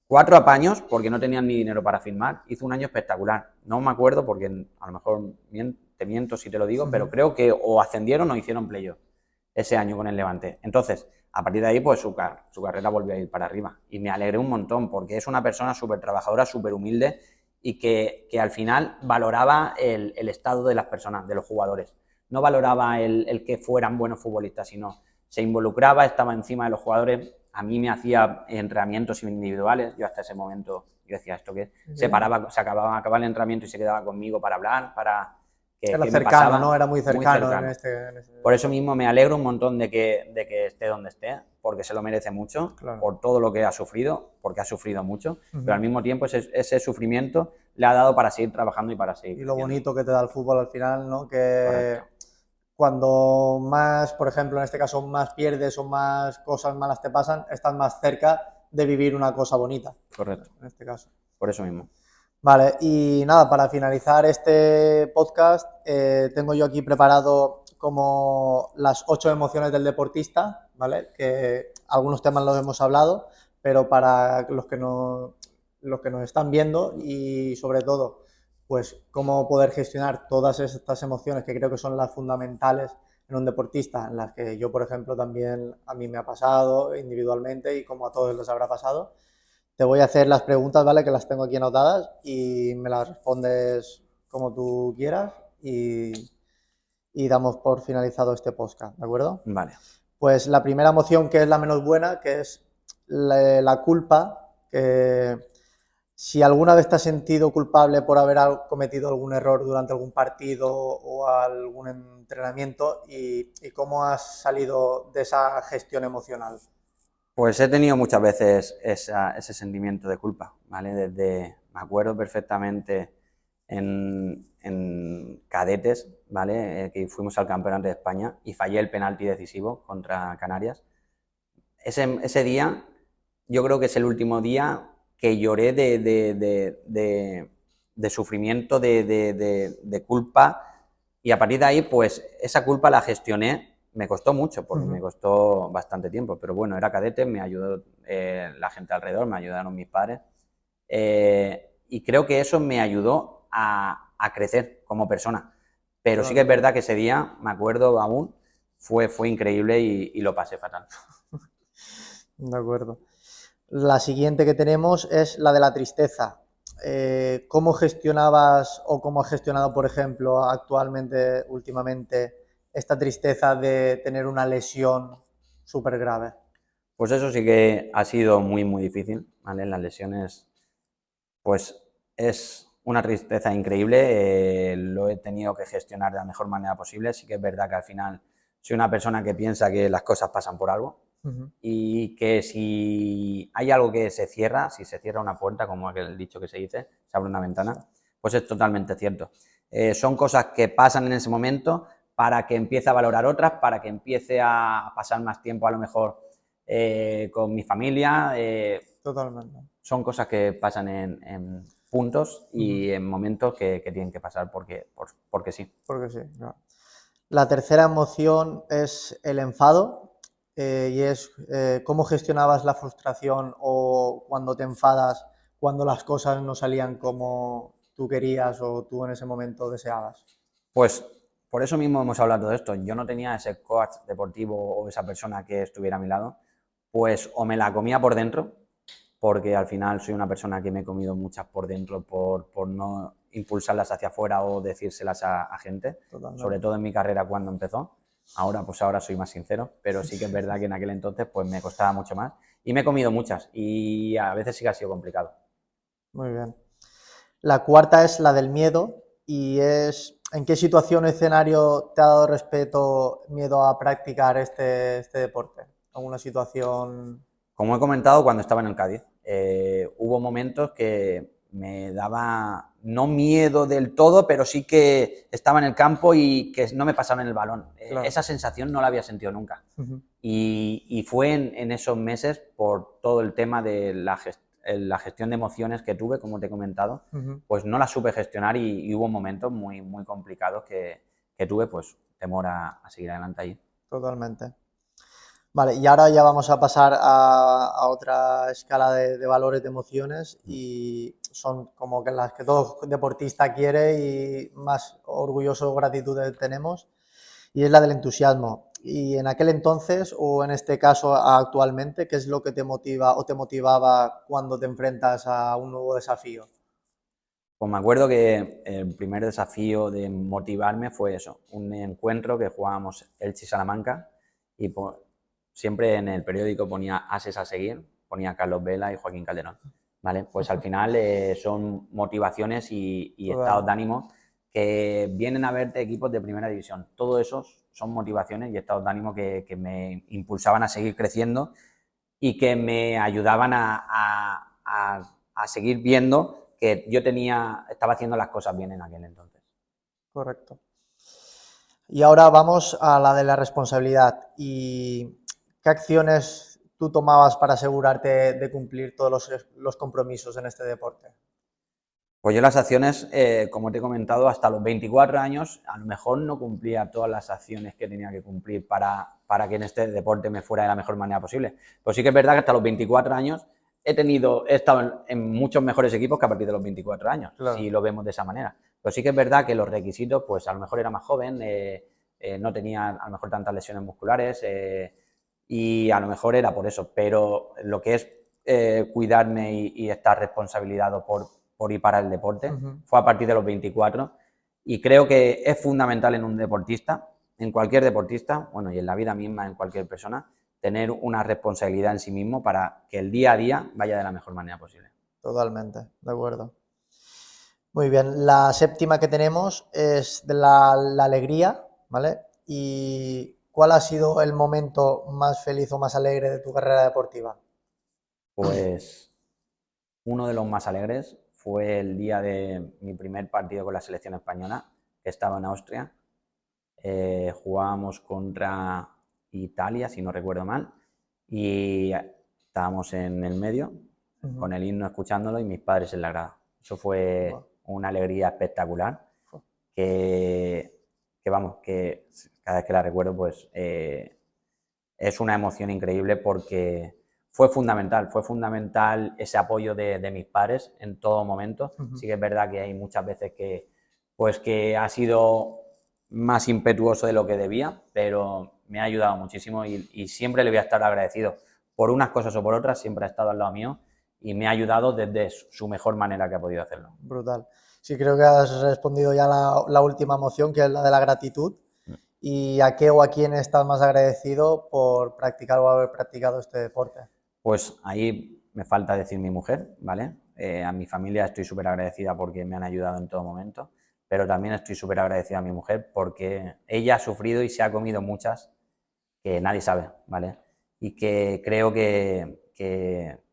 4 apaños, porque no tenían ni dinero para firmar, hizo un año espectacular. No me acuerdo porque a lo mejor te miento si te lo digo, pero creo que o ascendieron o hicieron playoff ese año con el Levante. Entonces, a partir de ahí, pues su carrera volvió a ir para arriba. Y me alegré un montón, porque es una persona súper trabajadora, súper humilde y que al final valoraba el estado de las personas, de los jugadores. No valoraba el que fueran buenos futbolistas, sino se involucraba, estaba encima de los jugadores. A mí me hacía entrenamientos individuales. Yo hasta ese momento, yo decía, ¿esto qué? Se acababa el entrenamiento y se quedaba conmigo para hablar, para... Era cercano, ¿no? Era muy cercano. En este... Por eso mismo me alegro un montón de que esté donde esté, porque se lo merece mucho, por todo lo que ha sufrido, porque ha sufrido mucho, pero al mismo tiempo ese sufrimiento le ha dado para seguir trabajando y para seguir. Y lo bonito que te da el fútbol al final, ¿no? Que cuando más, por ejemplo, en este caso, más pierdes o más cosas malas te pasan, estás más cerca de vivir una cosa bonita. Correcto. En este caso. Por eso mismo. Vale, y nada, para finalizar este podcast, tengo yo aquí preparado como las 8 emociones del deportista, ¿vale? Que algunos temas los hemos hablado, pero para los que nos están viendo y sobre todo, pues cómo poder gestionar todas estas emociones que creo que son las fundamentales en un deportista, en las que yo, por ejemplo, también a mí me ha pasado individualmente y como a todos les habrá pasado. Te voy a hacer las preguntas, ¿vale? Que las tengo aquí anotadas y me las respondes como tú quieras y damos por finalizado este podcast, ¿de acuerdo? Vale. Pues la primera emoción, que es la menos buena, que es la culpa, que si alguna vez te has sentido culpable por haber cometido algún error durante algún partido o algún entrenamiento y cómo has salido de esa gestión emocional. Pues he tenido muchas veces ese sentimiento de culpa, ¿vale? Me acuerdo perfectamente en cadetes, ¿vale? Que fuimos al Campeonato de España y fallé el penalti decisivo contra Canarias. Ese día yo creo que es el último día que lloré de sufrimiento, de culpa, y a partir de ahí pues esa culpa la gestioné me costó mucho, porque me costó bastante tiempo, pero bueno, era cadete, me ayudó la gente alrededor, me ayudaron mis padres, y creo que eso me ayudó a crecer como persona. Pero sí que es verdad que ese día, me acuerdo aún, fue increíble y lo pasé fatal. De acuerdo. La siguiente que tenemos es la de la tristeza. ¿Cómo gestionabas o cómo has gestionado, por ejemplo, actualmente, últimamente, esta tristeza de tener una lesión súper grave? Pues eso sí que ha sido muy difícil, ¿vale? Las lesiones, pues es una tristeza increíble, lo he tenido que gestionar de la mejor manera posible. Sí que es verdad que al final soy una persona que piensa que las cosas pasan por algo y que si hay algo que se cierra, si se cierra una puerta, como aquel dicho que se dice, se abre una ventana, pues es totalmente cierto. Son cosas que pasan en ese momento para que empiece a valorar otras, para que empiece a pasar más tiempo a lo mejor con mi familia. Totalmente. Son cosas que pasan en puntos y en momentos que tienen que pasar porque sí. Porque sí, claro. La tercera emoción es el enfado y es cómo gestionabas la frustración o cuando te enfadas, cuando las cosas no salían como tú querías o tú en ese momento deseabas. Pues por eso mismo hemos hablado de esto. Yo no tenía ese coach deportivo o esa persona que estuviera a mi lado, pues o me la comía por dentro, porque al final soy una persona que me he comido muchas por dentro por no impulsarlas hacia afuera o decírselas a gente, Totalmente. sobre todo en mi carrera cuando empezó. Ahora, pues ahora soy más sincero, pero sí que es verdad que en aquel entonces pues me costaba mucho más y me he comido muchas y a veces sí que ha sido complicado. Muy bien. La cuarta es la del miedo y es ¿en qué situación o escenario te ha dado respeto, miedo a practicar este deporte? ¿Alguna situación? Como he comentado, cuando estaba en el Cádiz, hubo momentos que me daba, no miedo del todo, pero sí que estaba en el campo y que no me pasaban el balón. Claro. Esa sensación no la había sentido nunca. Y fue en esos meses por todo el tema de la gestión de emociones que tuve, como te he comentado, pues no la supe gestionar y hubo momentos muy complicados que tuve, pues temor a seguir adelante ahí. Totalmente. Vale, y ahora ya vamos a pasar a otra escala de valores de emociones y son como que las que todo deportista quiere y más orgulloso o gratitud tenemos y es la del entusiasmo. Y en aquel entonces o en este caso actualmente, ¿qué es lo que te motiva o te motivaba cuando te enfrentas a un nuevo desafío? Pues me acuerdo que el primer desafío de motivarme fue eso, un encuentro que jugábamos Elche-Salamanca y siempre en el periódico ponía ases a seguir, ponía Carlos Vela y Joaquín Calderón. ¿Vale? Pues al final son motivaciones y estados de ánimo que vienen a verte equipos de primera división. Todo eso son motivaciones y estados de ánimo que me impulsaban a seguir creciendo y que me ayudaban a seguir viendo que yo estaba haciendo las cosas bien en aquel entonces. Correcto. Y ahora vamos a la de la responsabilidad. ¿Y qué acciones tú tomabas para asegurarte de cumplir todos los compromisos en este deporte? Pues yo las acciones, como te he comentado, hasta los 24 años, a lo mejor no cumplía todas las acciones que tenía que cumplir para que en este deporte me fuera de la mejor manera posible. Pero sí que es verdad que hasta los 24 años he estado en muchos mejores equipos que a partir de los 24 años, Claro. si lo vemos de esa manera. Pero sí que es verdad que los requisitos, pues a lo mejor era más joven, no tenía a lo mejor tantas lesiones musculares y a lo mejor era por eso. Pero lo que es cuidarme y estar responsabilizado por y para el deporte, fue a partir de los 24 y creo que es fundamental en un deportista, en cualquier deportista, bueno, y en la vida misma, en cualquier persona, tener una responsabilidad en sí mismo para que el día a día vaya de la mejor manera posible. Totalmente, de acuerdo. Muy bien, la séptima que tenemos es de la alegría, ¿vale? ¿Y cuál ha sido el momento más feliz o más alegre de tu carrera deportiva? Pues uno de los más alegres fue el día de mi primer partido con la selección española, que estaba en Austria. Jugábamos contra Italia, si no recuerdo mal, y estábamos en el medio, con el himno escuchándolo y mis padres en la grada. Eso fue una alegría espectacular que vamos, que cada vez que la recuerdo, pues es una emoción increíble porque fue fundamental ese apoyo de mis padres en todo momento. Sí que es verdad que hay muchas veces que ha sido más impetuoso de lo que debía, pero me ha ayudado muchísimo y siempre le voy a estar agradecido por unas cosas o por otras, siempre ha estado al lado mío y me ha ayudado desde su mejor manera que ha podido hacerlo. Brutal. Sí, creo que has respondido ya la última emoción, que es la de la gratitud. ¿Y a qué o a quién estás más agradecido por practicar o haber practicado este deporte? Pues ahí me falta decir mi mujer, ¿vale? A mi familia estoy súper agradecida porque me han ayudado en todo momento, pero también estoy súper agradecido a mi mujer porque ella ha sufrido y se ha comido muchas que nadie sabe, ¿vale? Y que creo que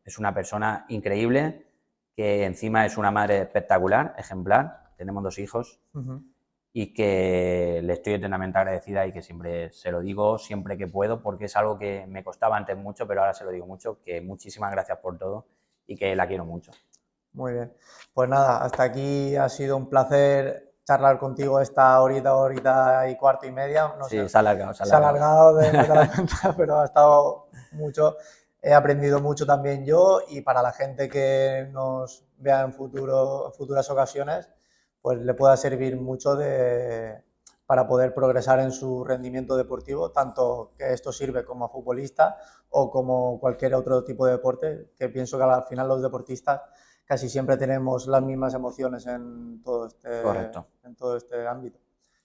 es una persona increíble, que encima es una madre espectacular, ejemplar, tenemos 2 hijos, y que le estoy eternamente agradecida y que siempre se lo digo siempre que puedo, porque es algo que me costaba antes mucho, pero ahora se lo digo mucho, que muchísimas gracias por todo y que la quiero mucho. Muy bien. Pues nada, hasta aquí ha sido un placer charlar contigo esta horita y cuarto y media. No Sí, sé, se ha alargado, se ha alargado de más de la cuenta, pero ha estado mucho. He aprendido mucho también yo y para la gente que nos vea en futuras ocasiones, pues le pueda servir mucho para poder progresar en su rendimiento deportivo, tanto que esto sirve como futbolista o como cualquier otro tipo de deporte, que pienso que al final los deportistas casi siempre tenemos las mismas emociones en todo este ámbito.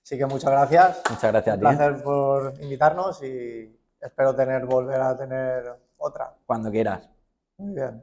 Así que muchas gracias. Muchas gracias Un placer por invitarnos y espero volver a tener otra. Cuando quieras. Muy bien.